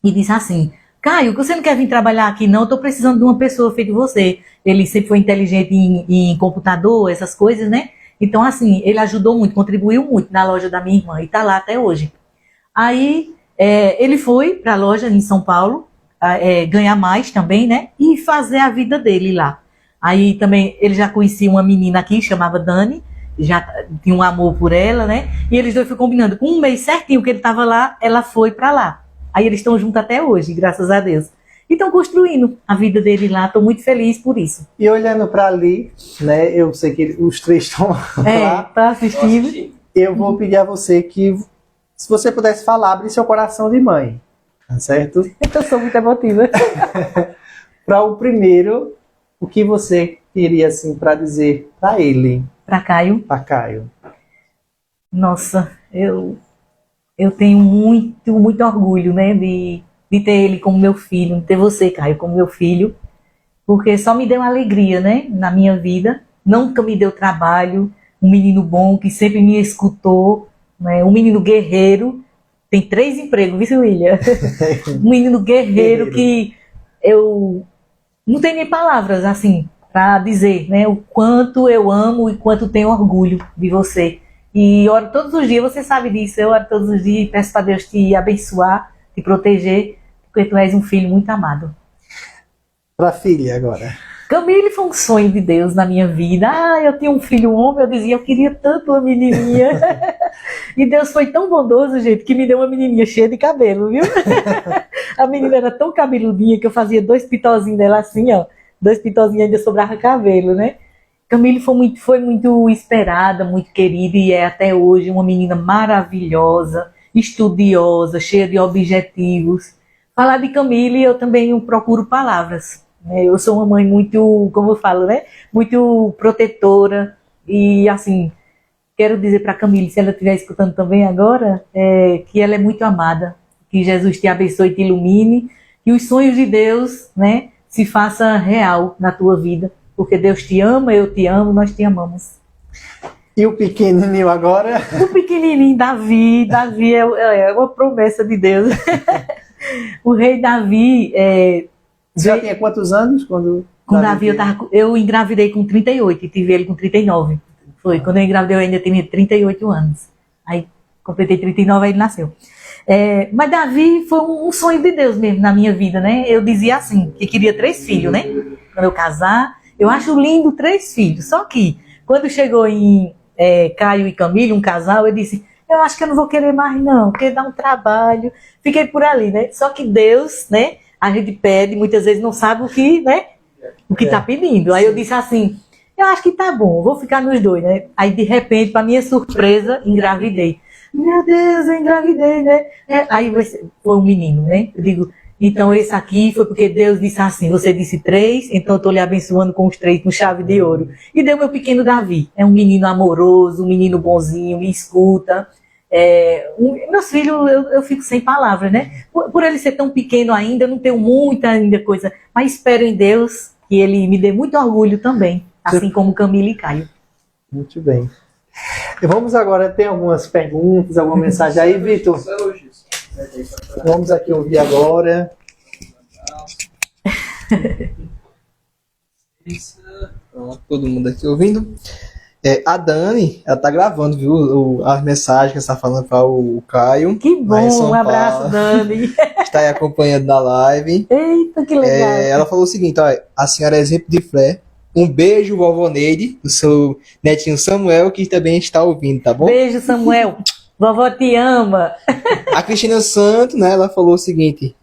e disse assim, Caio, você não quer vir trabalhar aqui não? Eu estou precisando de uma pessoa feita você. Ele sempre foi inteligente em computador, essas coisas, né? Então, assim, ele ajudou muito, contribuiu muito na loja da minha irmã, e está lá até hoje. Aí, ele foi para a loja em São Paulo, ganhar mais também, né? E fazer a vida dele lá. Aí também, ele já conhecia uma menina aqui, chamava Dani, já tinha um amor por ela, né? E eles dois foram combinando. Com 1 mês certinho que ele estava lá, ela foi para lá. Aí eles estão juntos até hoje, graças a Deus. E estão construindo a vida dele lá. Estou muito feliz por isso. E olhando para ali, né? Eu sei que os 3 estão lá. Tá assistindo. Eu vou pedir a você que, se você pudesse falar, abre seu coração de mãe. Tá certo? Eu sou muito emotiva. Para o primeiro, o que você teria assim para dizer para ele? Para Caio? Para Caio. Nossa, eu tenho muito, muito orgulho, né, de ter ele como meu filho, de ter você, Caio, como meu filho, porque só me deu alegria, né, na minha vida, nunca me deu trabalho, um menino bom que sempre me escutou, né, um menino guerreiro, tem 3 empregos, viu, William? Um menino guerreiro que eu não tenho nem palavras, assim, para dizer, né, o quanto eu amo e quanto tenho orgulho de você. E oro todos os dias, você sabe disso, eu oro todos os dias e peço para Deus te abençoar, te proteger, porque tu és um filho muito amado. Para a filha agora. Camille foi um sonho de Deus na minha vida. Ah, eu tinha um filho homem, eu dizia, eu queria tanto uma menininha. E Deus foi tão bondoso, gente, que me deu uma menininha cheia de cabelo, viu? A menina era tão cabeludinha que eu fazia 2 pitozinhos dela assim, ó. 2 pitozinhos ainda sobrava cabelo, né? Camille foi muito esperada, muito querida e é até hoje uma menina maravilhosa, estudiosa, cheia de objetivos. Falar de Camille, eu também procuro palavras. Eu sou uma mãe muito, como eu falo, né? Muito protetora e, assim, quero dizer para Camille, se ela estiver escutando também agora, que ela é muito amada, que Jesus te abençoe e te ilumine, que os sonhos de Deus, né, se façam real na tua vida, porque Deus te ama, eu te amo, nós te amamos. E o pequenininho agora? O pequenininho Davi é uma promessa de Deus. O rei Davi... Já tinha quantos anos quando... Com Davi eu engravidei com 38 e tive ele com 39. Foi, quando eu engravidei eu ainda tinha 38 anos. Aí completei 39, aí ele nasceu. Mas Davi foi um sonho de Deus mesmo na minha vida, né? Eu dizia assim, que queria 3 filhos, né? Quando eu casar, eu acho lindo 3 filhos. Só que, quando chegou em Caio e Camille, um casal, eu disse, eu acho que eu não vou querer mais não, porque dá um trabalho. Fiquei por ali, né? Só que Deus, né? A gente pede, muitas vezes não sabe o que, né? O que tá pedindo. Aí eu disse assim, eu acho que tá bom, vou ficar nos 2, né? Aí de repente, para minha surpresa, engravidei. Meu Deus, eu engravidei, né? Aí foi um menino, né? Eu digo, então esse aqui foi porque Deus disse assim, você disse 3, então eu tô lhe abençoando com os 3 com chave de ouro. E deu meu pequeno Davi. É um menino amoroso, um menino bonzinho, me escuta. Meus filhos, eu fico sem palavras, né? Por ele ser tão pequeno ainda, eu não tenho muita ainda coisa, mas espero em Deus que ele me dê muito orgulho também, assim como Camille e Caio. Muito bem. E vamos agora, tem algumas perguntas, alguma mensagem aí, Vitor? Vamos aqui ouvir agora. Todo mundo aqui ouvindo. A Dani, ela tá gravando, viu, as mensagens que você tá falando para o Caio. Que bom, um abraço, Dani. Está aí acompanhando na live. Eita, que legal. Ela falou o seguinte, ó, a senhora é exemplo de fé. Um beijo, vovó Neide, do seu netinho Samuel, que também está ouvindo, tá bom? Beijo, Samuel. Vovó te ama. A Cristina Santos, né, ela falou o seguinte,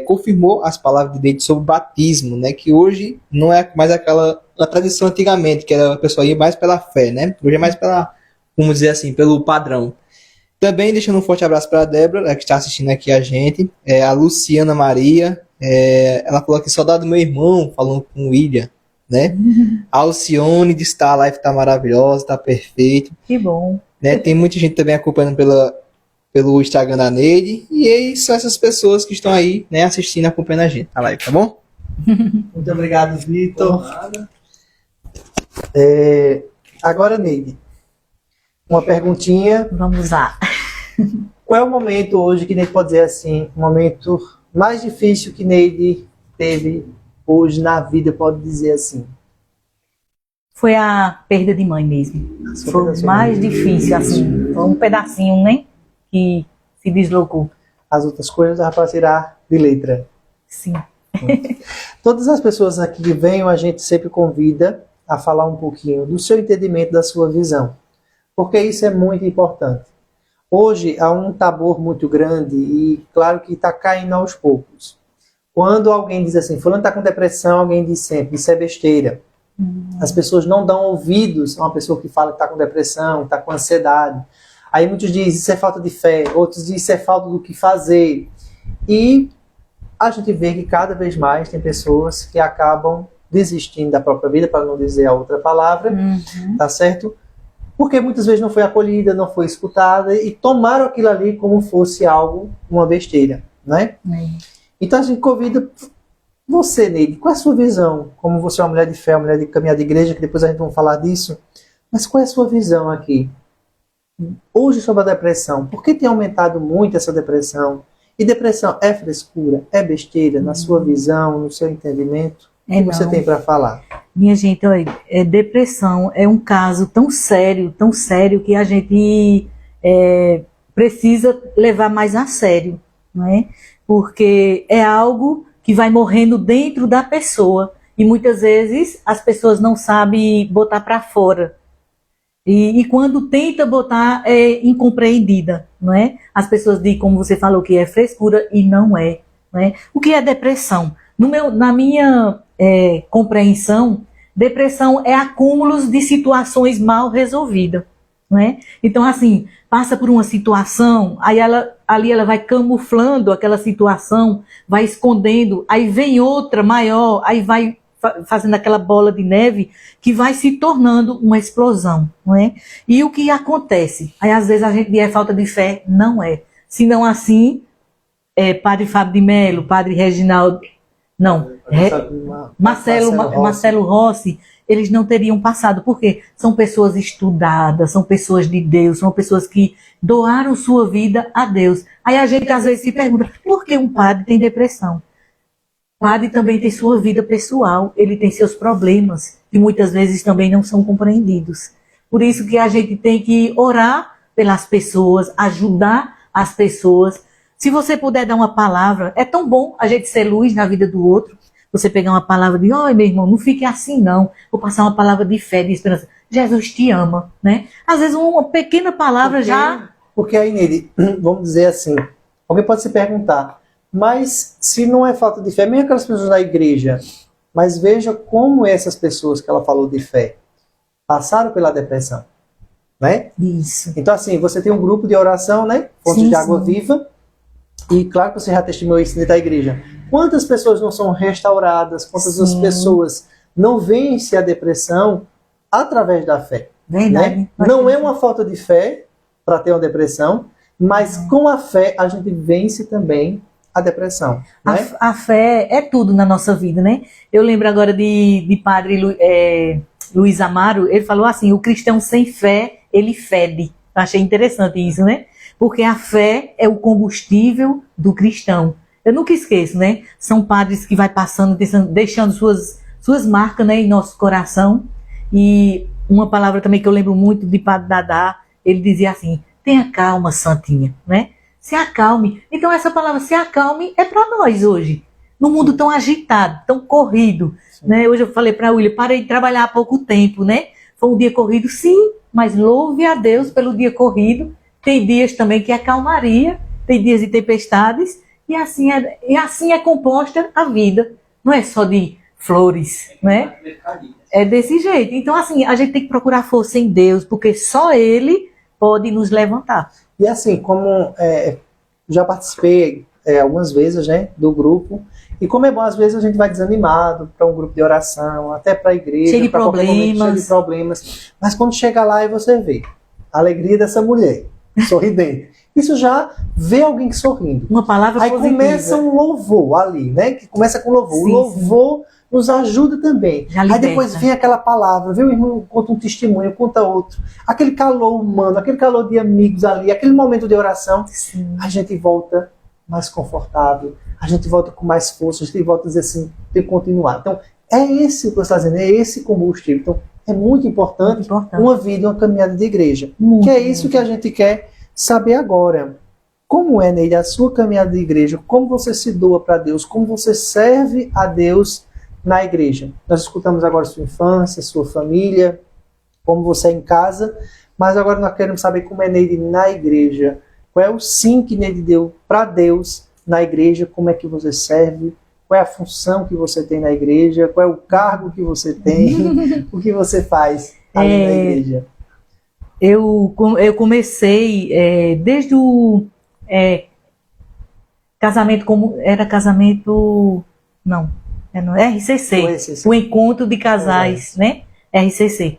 confirmou as palavras de Neide sobre o batismo, né, que hoje não é mais aquela tradição antigamente, que a pessoa ia mais pela fé, né? Hoje é mais pela, vamos dizer assim, pelo padrão. Também deixando um forte abraço para a Débora, que está assistindo aqui a gente, a Luciana Maria, ela falou aqui, saudade do meu irmão, falando com o William, né? A Alcione disse que a live está maravilhosa, está perfeito. Que bom. Né? Tem muita gente também acompanhando pelo Instagram da Neide, e aí são essas pessoas que estão aí, né, assistindo, acompanhando a gente, a live, tá bom? Muito obrigado, Vitor. Agora, Neide, uma perguntinha. Vamos lá. Qual é o momento hoje que Neide pode dizer assim, o momento mais difícil que Neide teve hoje na vida, pode dizer assim? Foi a perda de mãe mesmo. Foi o mais difícil, assim. Foi um pedacinho, né? Que se deslocou. As outras coisas dá para tirar de letra. Sim. Todas as pessoas aqui que vêm, a gente sempre convida a falar um pouquinho do seu entendimento, da sua visão. Porque isso é muito importante. Hoje há um tabu muito grande e claro que está caindo aos poucos. Quando alguém diz assim, fulano está com depressão, alguém diz sempre, isso é besteira. As pessoas não dão ouvidos a uma pessoa que fala que está com depressão, está com ansiedade. Aí muitos dizem, isso é falta de fé, outros dizem, isso é falta do que fazer. E a gente vê que cada vez mais tem pessoas que acabam desistindo da própria vida, para não dizer a outra palavra, tá certo? Porque muitas vezes não foi acolhida, não foi escutada e tomaram aquilo ali como fosse algo, uma besteira, né? Então a gente convida você, Neide, qual é a sua visão? Como você é uma mulher de fé, uma mulher de caminhar de igreja, que depois a gente vai falar disso, mas qual é a sua visão aqui? Hoje sobre a depressão, por que tem aumentado muito essa depressão? E depressão é frescura, é besteira, na sua visão, no seu entendimento? O que você tem para falar? Minha gente, olha, depressão é um caso tão sério que a gente precisa levar mais a sério, não é? Porque é algo que vai morrendo dentro da pessoa e muitas vezes as pessoas não sabem botar para fora. E quando tenta botar, é incompreendida, não é? As pessoas dizem, como você falou, que é frescura e não é, não é? O que é depressão? Na minha compreensão, depressão é acúmulos de situações mal resolvidas, não é? Então, assim, passa por uma situação, aí ali ela vai camuflando aquela situação, vai escondendo, aí vem outra maior, aí vai fazendo aquela bola de neve que vai se tornando uma explosão, não é? E o que acontece? Aí às vezes a gente diz falta de fé, não é. Se não assim, Padre Fábio de Mello, Padre Reginaldo, não, Marcelo Rossi, eles não teriam passado, porque são pessoas estudadas, são pessoas de Deus, são pessoas que doaram sua vida a Deus. Aí a gente às vezes se pergunta, por que um padre tem depressão? O padre também tem sua vida pessoal, ele tem seus problemas, que muitas vezes também não são compreendidos. Por isso que a gente tem que orar pelas pessoas, ajudar as pessoas. Se você puder dar uma palavra, é tão bom a gente ser luz na vida do outro. Você pegar uma palavra de, oi meu irmão, não fique assim não. Vou passar uma palavra de fé, de esperança. Jesus te ama, né? Às vezes uma pequena palavra Porque aí, Neide, vamos dizer assim, alguém pode se perguntar, mas se não é falta de fé, mesmo aquelas pessoas da igreja, mas veja como essas pessoas que ela falou de fé passaram pela depressão, né? Isso. Então assim, você tem um grupo de oração, né? Fontes de Água Viva, e claro que você já testemunhou isso dentro da igreja. Quantas pessoas não são restauradas, quantas as pessoas não vencem a depressão através da fé? Verdade. Né? Não é uma falta de fé para ter uma depressão, mas com a fé a gente vence também a depressão. Né? A fé é tudo na nossa vida, né? Eu lembro agora de Padre Luiz Amaro, ele falou assim, o cristão sem fé, ele fede. Eu achei interessante isso, né? Porque a fé é o combustível do cristão. Eu nunca esqueço, né? São padres que vai passando, deixando suas marcas, né, em nosso coração. E uma palavra também que eu lembro muito de Padre Dadá, ele dizia assim, tenha calma, santinha, né? Se acalme. Então essa palavra se acalme é para nós hoje. Num mundo tão agitado, tão corrido. Né? Hoje eu falei para o William, parei de trabalhar há pouco tempo, né? Foi um dia corrido, sim, mas louve a Deus pelo dia corrido. Tem dias também que é calmaria, tem dias de tempestades, e assim é composta a vida. Não é só de flores, né? É desse jeito. Então, assim, a gente tem que procurar força em Deus, porque só Ele pode nos levantar. E assim, como já participei algumas vezes, né, do grupo, e como é bom, às vezes a gente vai desanimado para um grupo de oração, até para a igreja, cheio de problemas. Mas quando chega lá e você vê a alegria dessa mulher, sorridente, isso já vê alguém sorrindo. Uma palavra aí positiva. Começa um louvor ali, né? Que começa com louvor. Sim, o louvor nos ajuda também. Aí depois vem aquela palavra, vê o irmão conta um testemunho, conta outro. Aquele calor humano, aquele calor de amigos ali, aquele momento de oração, a gente volta mais confortável, a gente volta com mais força, a gente volta a dizer assim, tem que continuar. Então, é esse o que você está dizendo, é esse combustível. Então, é muito importante uma vida, uma caminhada de igreja. Muito, que é isso que a gente quer saber agora. Como é, Neide, a sua caminhada de igreja? Como você se doa para Deus? Como você serve a Deus na igreja? Nós escutamos agora sua infância, sua família, como você é em casa, mas agora nós queremos saber como é Neide na igreja. Qual é o sim que Neide deu para Deus na igreja? Como é que você serve? Qual é a função que você tem na igreja? Qual é o cargo que você tem? O que você faz ali na igreja? Eu comecei desde o casamento, como era casamento, não, RCC, o Encontro de Casais, né? RCC.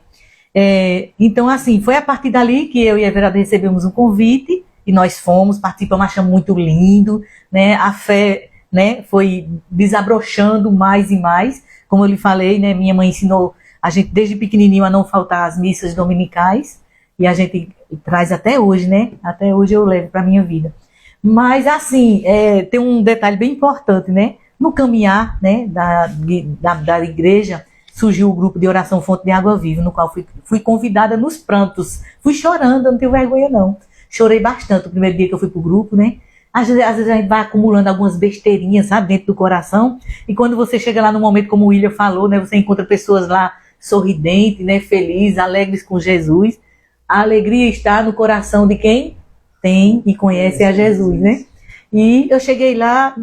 Então, assim, foi a partir dali que eu e a Everalda recebemos um convite e nós fomos, participamos, achamos muito lindo, né? A fé, né, foi desabrochando mais e mais. Como eu lhe falei, né, minha mãe ensinou a gente desde pequenininho a não faltar às missas dominicais, e a gente traz até hoje, né? Até hoje eu levo para a minha vida. Mas, assim, tem um detalhe bem importante, né? No caminhar, né, da igreja, surgiu o grupo de oração Fonte de Água Viva, no qual fui convidada nos prantos. Fui chorando, não tenho vergonha não. Chorei bastante o primeiro dia que eu fui pro grupo, né? Às vezes a gente vai acumulando algumas besteirinhas, sabe, dentro do coração. E quando você chega lá no momento, como o William falou, né, você encontra pessoas lá sorridentes, né, felizes, alegres com Jesus. A alegria está no coração de quem tem e conhece a Jesus, né? E eu cheguei lá,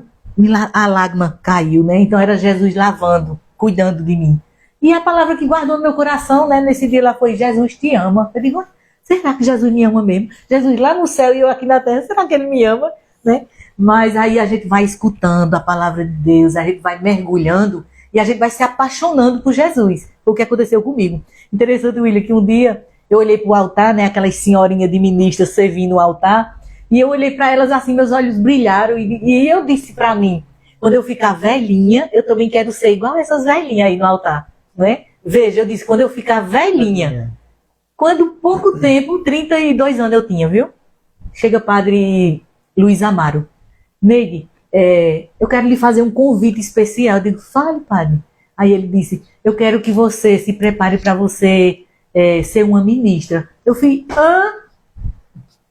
a lágrima caiu, né? Então era Jesus lavando, cuidando de mim. E a palavra que guardou no meu coração, né, nesse dia lá foi: Jesus te ama. Eu digo: será que Jesus me ama mesmo? Jesus lá no céu e eu aqui na terra, será que ele me ama? Né? Mas aí a gente vai escutando a palavra de Deus, a gente vai mergulhando e a gente vai se apaixonando por Jesus. Foi o que aconteceu comigo. Interessante, William, que um dia eu olhei para o altar, né, aquelas senhorinhas de ministras servindo o altar, e eu olhei para elas assim, meus olhos brilharam, e eu disse para mim: quando eu ficar velhinha, eu também quero ser igual essas velhinhas aí no altar. Né? Veja, eu disse: quando eu ficar velhinha, quando pouco tempo, 32 anos eu tinha, viu? Chega padre Luiz Amaro: Neide, eu quero lhe fazer um convite especial. Eu digo: fale, padre. Aí ele disse: eu quero que você se prepare para você ser uma ministra. Eu fui: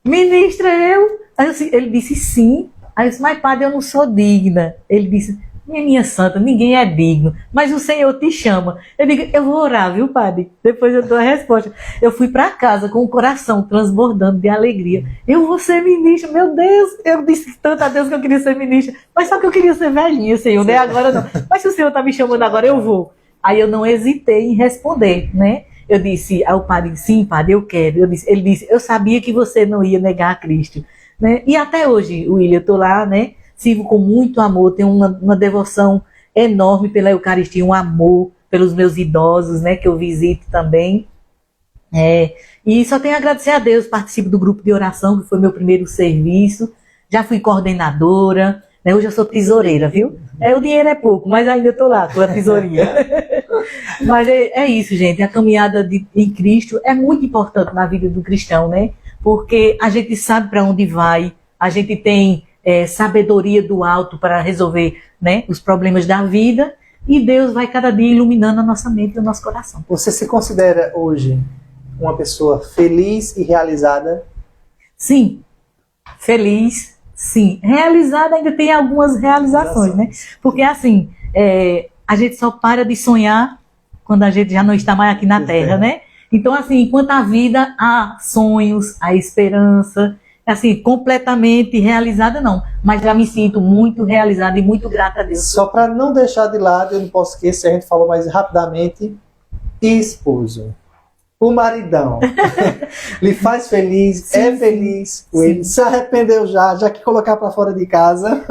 ministra eu? Aí ele disse: sim. Aí eu disse: mas padre, eu não sou digna. Ele disse: minha santa, ninguém é digno, mas o Senhor te chama. Eu digo: eu vou orar, viu, padre? Depois eu dou a resposta. Eu fui para casa com o coração transbordando de alegria. Eu vou ser ministra, meu Deus. Eu disse tanto a Deus que eu queria ser ministra, mas só que eu queria ser velhinha, Senhor, né? Agora não. Mas se o Senhor está me chamando agora, eu vou. Aí eu não hesitei em responder, né? Eu disse ao padre: sim, padre, eu quero. Ele disse: eu sabia que você não ia negar a Cristo. Né? E até hoje, William, eu estou lá, né? Sirvo com muito amor, tenho uma devoção enorme pela Eucaristia, um amor pelos meus idosos, né, que eu visito também. E só tenho a agradecer a Deus. Participo do grupo de oração, que foi meu primeiro serviço. Já fui coordenadora, né, hoje eu sou tesoureira, viu? O dinheiro é pouco, mas ainda estou lá com a tesourinha. Mas é isso, gente. A caminhada em Cristo é muito importante na vida do cristão, né? Porque a gente sabe para onde vai, a gente tem sabedoria do alto para resolver, né, os problemas da vida, e Deus vai cada dia iluminando a nossa mente e o nosso coração. Você se considera hoje uma pessoa feliz e realizada? Sim, feliz, sim. Realizada, ainda tem algumas realizações, né? Porque assim, a gente só para de sonhar quando a gente já não está mais aqui na Terra, né? Então assim, enquanto a vida, há sonhos, há esperança. Assim, completamente realizada não, mas já me sinto muito realizada e muito grata a Deus. Só para não deixar de lado, eu não posso esquecer, a gente falou mais rapidamente: esposo, o maridão, lhe faz feliz, sim, é feliz, ele se arrependeu já que colocar para fora de casa.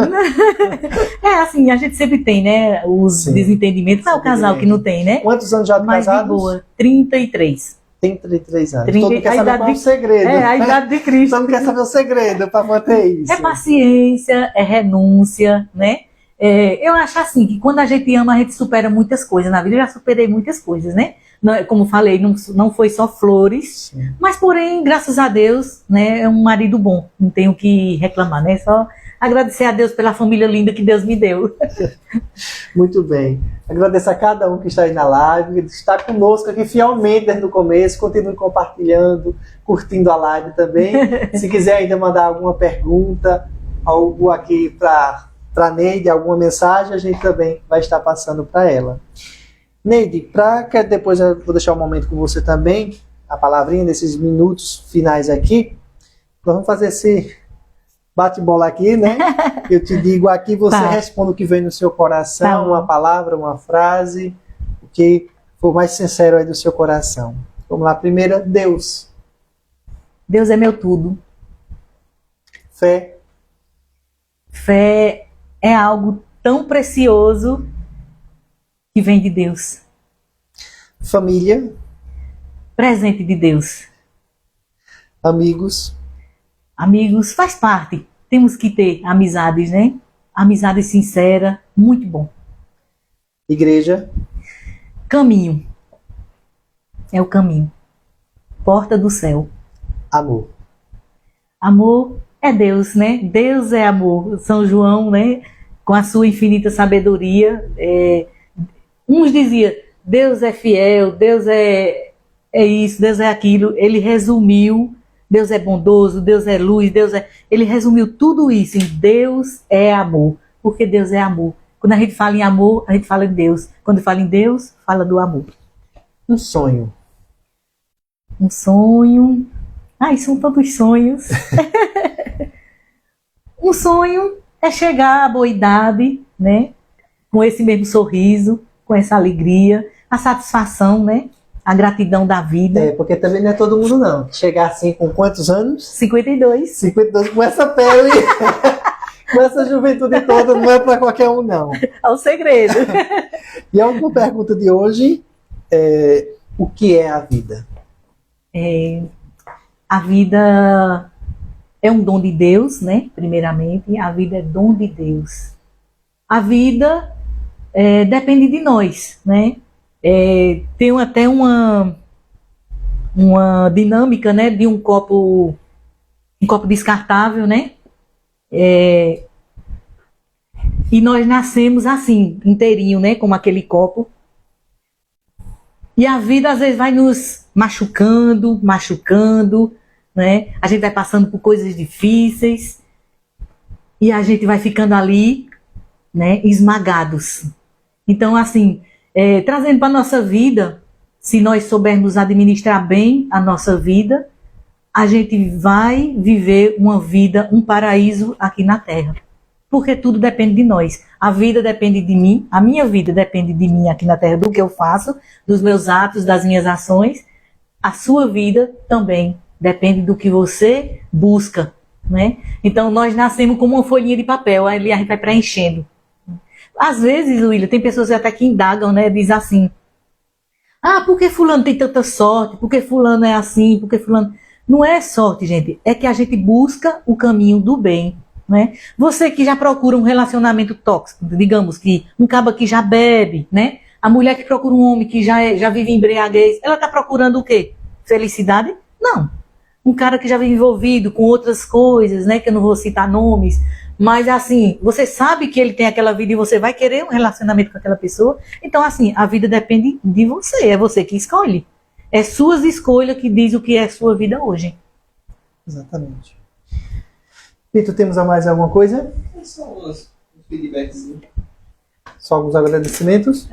Assim, a gente sempre tem, né, os desentendimentos. É o casal que não tem, né? Quantos anos já de casados? Mais de boa, 33. Tem 33 anos. Todo mundo quer saber qual é o segredo. A idade de Cristo. Todo mundo quer saber o segredo para manter isso. É paciência, é renúncia, né? Eu acho assim, que quando a gente ama, a gente supera muitas coisas. Na vida eu já superei muitas coisas, né? Como falei, não foi só flores. Sim. Mas porém, graças a Deus, né, é um marido bom. Não tenho o que reclamar, né? Só agradecer a Deus pela família linda que Deus me deu. Muito bem. Agradeço a cada um que está aí na live, que está conosco aqui fielmente desde o começo. Continue compartilhando, curtindo a live também. Se quiser ainda mandar alguma pergunta, algo aqui para Neide, alguma mensagem, a gente também vai estar passando para ela. Neide, que depois eu vou deixar um momento com você também, a palavrinha nesses minutos finais aqui. Nós vamos fazer esse bate-bola aqui, né? Eu te digo aqui, você responde o que vem no seu coração, uma palavra, uma frase, o que for mais sincero aí do seu coração. Vamos lá, primeira, Deus. Deus é meu tudo. Fé. Fé é algo tão precioso que vem de Deus. Família. Presente de Deus. Amigos. Amigos, faz parte. Temos que ter amizades, né? Amizade sincera, muito bom. Igreja. Caminho. É o caminho. Porta do céu. Amor. Amor é Deus, né? Deus é amor. São João, né? Com a sua infinita sabedoria. Uns diziam, Deus é fiel, Deus é isso, Deus é aquilo. Ele resumiu Deus é bondoso, Deus é luz, Ele resumiu tudo isso em Deus é amor, porque Deus é amor. Quando a gente fala em amor, a gente fala em Deus. Quando fala em Deus, fala do amor. Um sonho. Um sonho... Ai, são tantos sonhos. Um sonho é chegar à boa idade, né? Com esse mesmo sorriso, com essa alegria, a satisfação, né? A gratidão da vida. Porque também não é todo mundo não. Chegar assim com quantos anos? 52. 52, com essa pele, com essa juventude toda, não é para qualquer um não. É o segredo. E a última pergunta de hoje é: o que é a vida? A vida é um dom de Deus, né? Primeiramente, a vida é dom de Deus. A vida depende de nós, né? Tem até uma dinâmica, né? De um copo descartável, né? E nós nascemos assim, inteirinho, né? Como aquele copo. E a vida às vezes vai nos machucando, né? A gente vai passando por coisas difíceis e a gente vai ficando ali, né? Esmagados. Então, assim, trazendo para a nossa vida, se nós soubermos administrar bem a nossa vida, a gente vai viver uma vida, um paraíso aqui na Terra. Porque tudo depende de nós. A vida depende de mim, a minha vida depende de mim aqui na Terra, do que eu faço, dos meus atos, das minhas ações. A sua vida também depende do que você busca, né? Então, nós nascemos como uma folhinha de papel, aí a gente vai preenchendo. Às vezes, William, tem pessoas até que indagam, né? Diz assim, por que fulano tem tanta sorte? Por que fulano é assim? Por que fulano... Não é sorte, gente. É que a gente busca o caminho do bem, né? Você que já procura um relacionamento tóxico, digamos que um caba que já bebe, né? A mulher que procura um homem que já vive embriaguez, ela está procurando o quê? Felicidade? Não. Um cara que já vive envolvido com outras coisas, né? Que eu não vou citar nomes, mas assim, você sabe que ele tem aquela vida e você vai querer um relacionamento com aquela pessoa. Então, assim, a vida depende de você, é você que escolhe. É suas escolhas que diz o que é sua vida hoje. Exatamente. Vitor, temos a mais alguma coisa? Só uns feedbacks. Só alguns agradecimentos?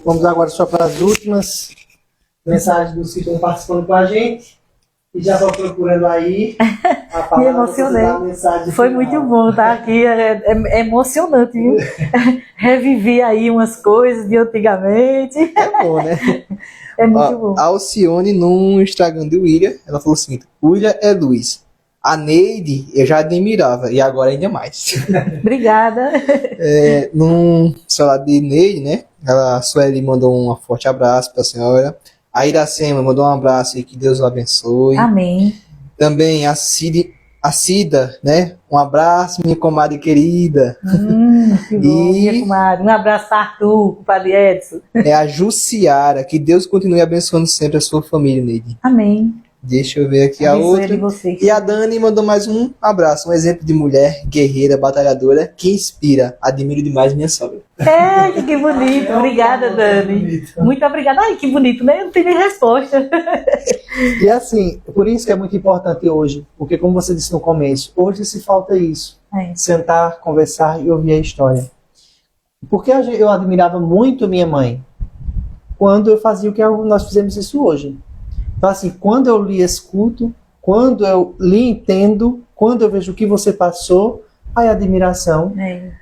Vamos agora só para as últimas mensagens dos que estão participando com a gente. E já vão procurando aí a palavra. Me emocionei. Da mensagem Foi final. muito bom estar aqui, é emocionante, viu? Revivi aí umas coisas de antigamente. É bom, né? É muito bom. A Alcione no Instagram do William, ela falou o seguinte: William é luz. A Neide eu já admirava e agora ainda mais. Obrigada. No celular de Neide, né? A Sueli mandou um forte abraço para a senhora. A Iracema mandou um abraço e que Deus o abençoe. Amém. Também a Cida, né? Um abraço, minha comadre querida. Que bom, minha comadre. Um abraço, Arthur, compadre Edson. A Jussiara, que Deus continue abençoando sempre a sua família, Neide. Amém. Deixa eu ver aqui Abençoe a outra. de vocês. E a Dani mandou mais um abraço, um exemplo de mulher guerreira, batalhadora, que inspira. Admiro demais minha sogra. Que bonito. Obrigada, Dani. Muito obrigada. Ai, que bonito, né? Não tem nem resposta. E assim, por isso que é muito importante hoje, porque como você disse no começo, hoje se falta isso. Sentar, conversar e ouvir a história. Porque eu admirava muito minha mãe quando eu fazia o que nós fizemos isso hoje. Então assim, quando eu lhe escuto, quando eu lhe entendo, quando eu vejo o que você passou, aí a admiração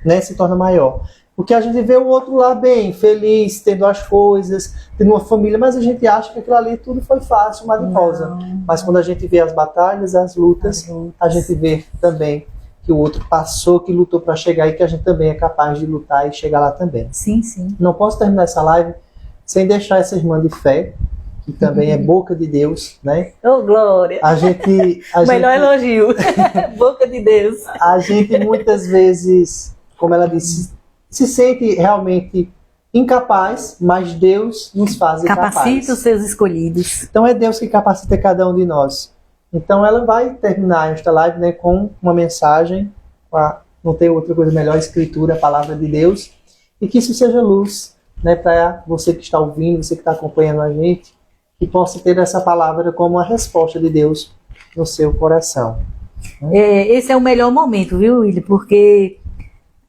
né, se torna maior. Porque a gente vê o outro lá bem, feliz, tendo as coisas, tendo uma família, mas a gente acha que aquilo ali tudo foi fácil, mariposa. Mas quando a gente vê as batalhas, as lutas, a gente vê também que o outro passou, que lutou para chegar e que a gente também é capaz de lutar e chegar lá também. Sim, sim. Não posso terminar essa live sem deixar essa irmã de fé, que também é boca de Deus, né? Oh, glória. Melhor elogio. Boca de Deus. A gente muitas vezes, como ela disse, se sente realmente incapaz, mas Deus nos faz capaz. Capacita os seus escolhidos. Então é Deus que capacita cada um de nós. Então ela vai terminar esta live, né, com uma mensagem, não tem outra coisa melhor, a Escritura, a Palavra de Deus, e que isso seja luz, né, para você que está ouvindo, você que está acompanhando a gente, que possa ter essa palavra como a resposta de Deus no seu coração. Esse é o melhor momento, viu, William? Porque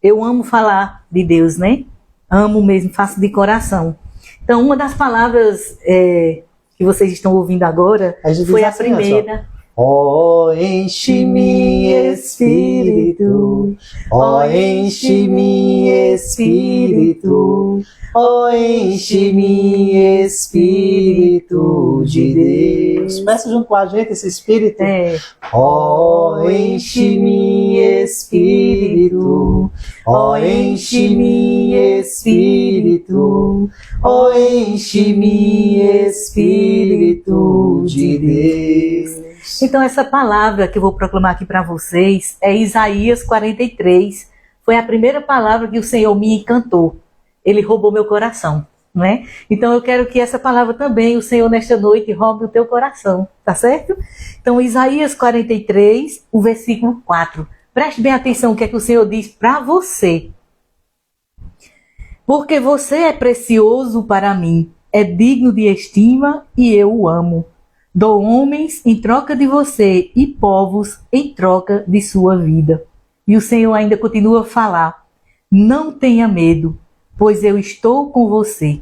eu amo falar de Deus, né? Amo mesmo, faço de coração. Então, uma das palavras que vocês estão ouvindo agora foi a primeira. Ó, enche-me, Espírito, ó, enche-me, Espírito, ó, enche-me, Espírito de Deus. Peça junto com a gente esse Espírito. Ó, enche-me, Espírito, ó, enche-me, Espírito, ó, enche-me, Espírito de Deus. Então, essa palavra que eu vou proclamar aqui para vocês é Isaías 43. Foi a primeira palavra que o Senhor me encantou. Ele roubou meu coração, né? Então, eu quero que essa palavra também, o Senhor, nesta noite, roube o teu coração, tá certo? Então, Isaías 43, o versículo 4. Preste bem atenção o que é que o Senhor diz para você. Porque você é precioso para mim, é digno de estima e eu o amo. Dou homens em troca de você e povos em troca de sua vida. E o Senhor ainda continua a falar. Não tenha medo, pois eu estou com você.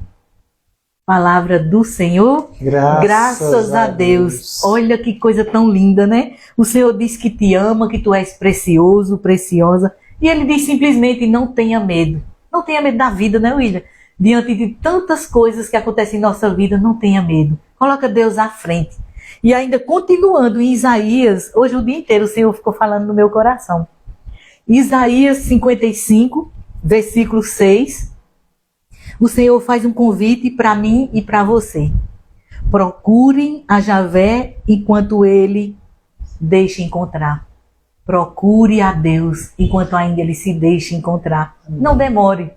Palavra do Senhor. Graças a Deus. Olha que coisa tão linda, né? O Senhor diz que te ama, que tu és precioso, preciosa. E Ele diz simplesmente, não tenha medo. Não tenha medo da vida, né, William? Diante de tantas coisas que acontecem em nossa vida, não tenha medo. Coloca Deus à frente. E ainda continuando em Isaías, hoje o dia inteiro o Senhor ficou falando no meu coração. Isaías 55, versículo 6. O Senhor faz um convite para mim e para você. Procurem a Javé enquanto Ele deixa encontrar. Procure a Deus enquanto ainda Ele se deixa encontrar. Não demore,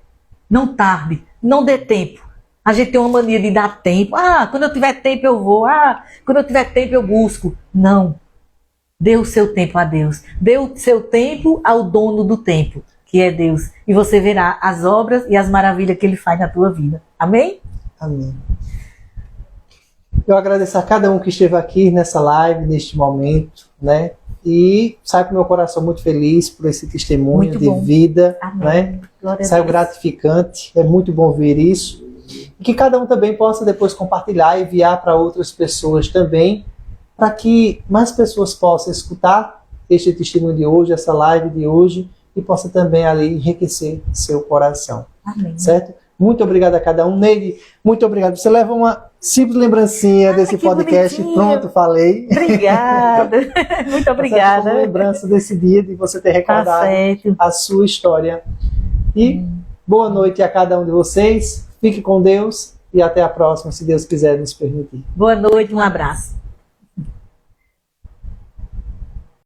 não tarde, não dê tempo. A gente tem uma mania de dar tempo. Quando eu tiver tempo eu vou. Quando eu tiver tempo eu busco. Não. Dê o seu tempo a Deus. Dê o seu tempo ao dono do tempo, que é Deus. E você verá as obras e as maravilhas que Ele faz na tua vida. Amém? Amém. Eu agradeço a cada um que esteve aqui nessa live, neste momento, né? E sai com meu coração muito feliz por esse testemunho de vida. Amém. Né? Saiu gratificante. É muito bom ver isso. E que cada um também possa depois compartilhar e enviar para outras pessoas também, para que mais pessoas possam escutar este testemunho de hoje, essa live de hoje, e possa também ali enriquecer seu coração. Amém. Certo? Muito obrigado a cada um. Neide, muito obrigado. Você leva uma simples lembrancinha desse podcast. Bonitinho. Pronto, falei. Obrigada. Muito obrigada. Uma lembrança desse dia, de você ter recordado a sua história. E boa noite a cada um de vocês. Fique com Deus e até a próxima, se Deus quiser nos permitir. Boa noite, um abraço.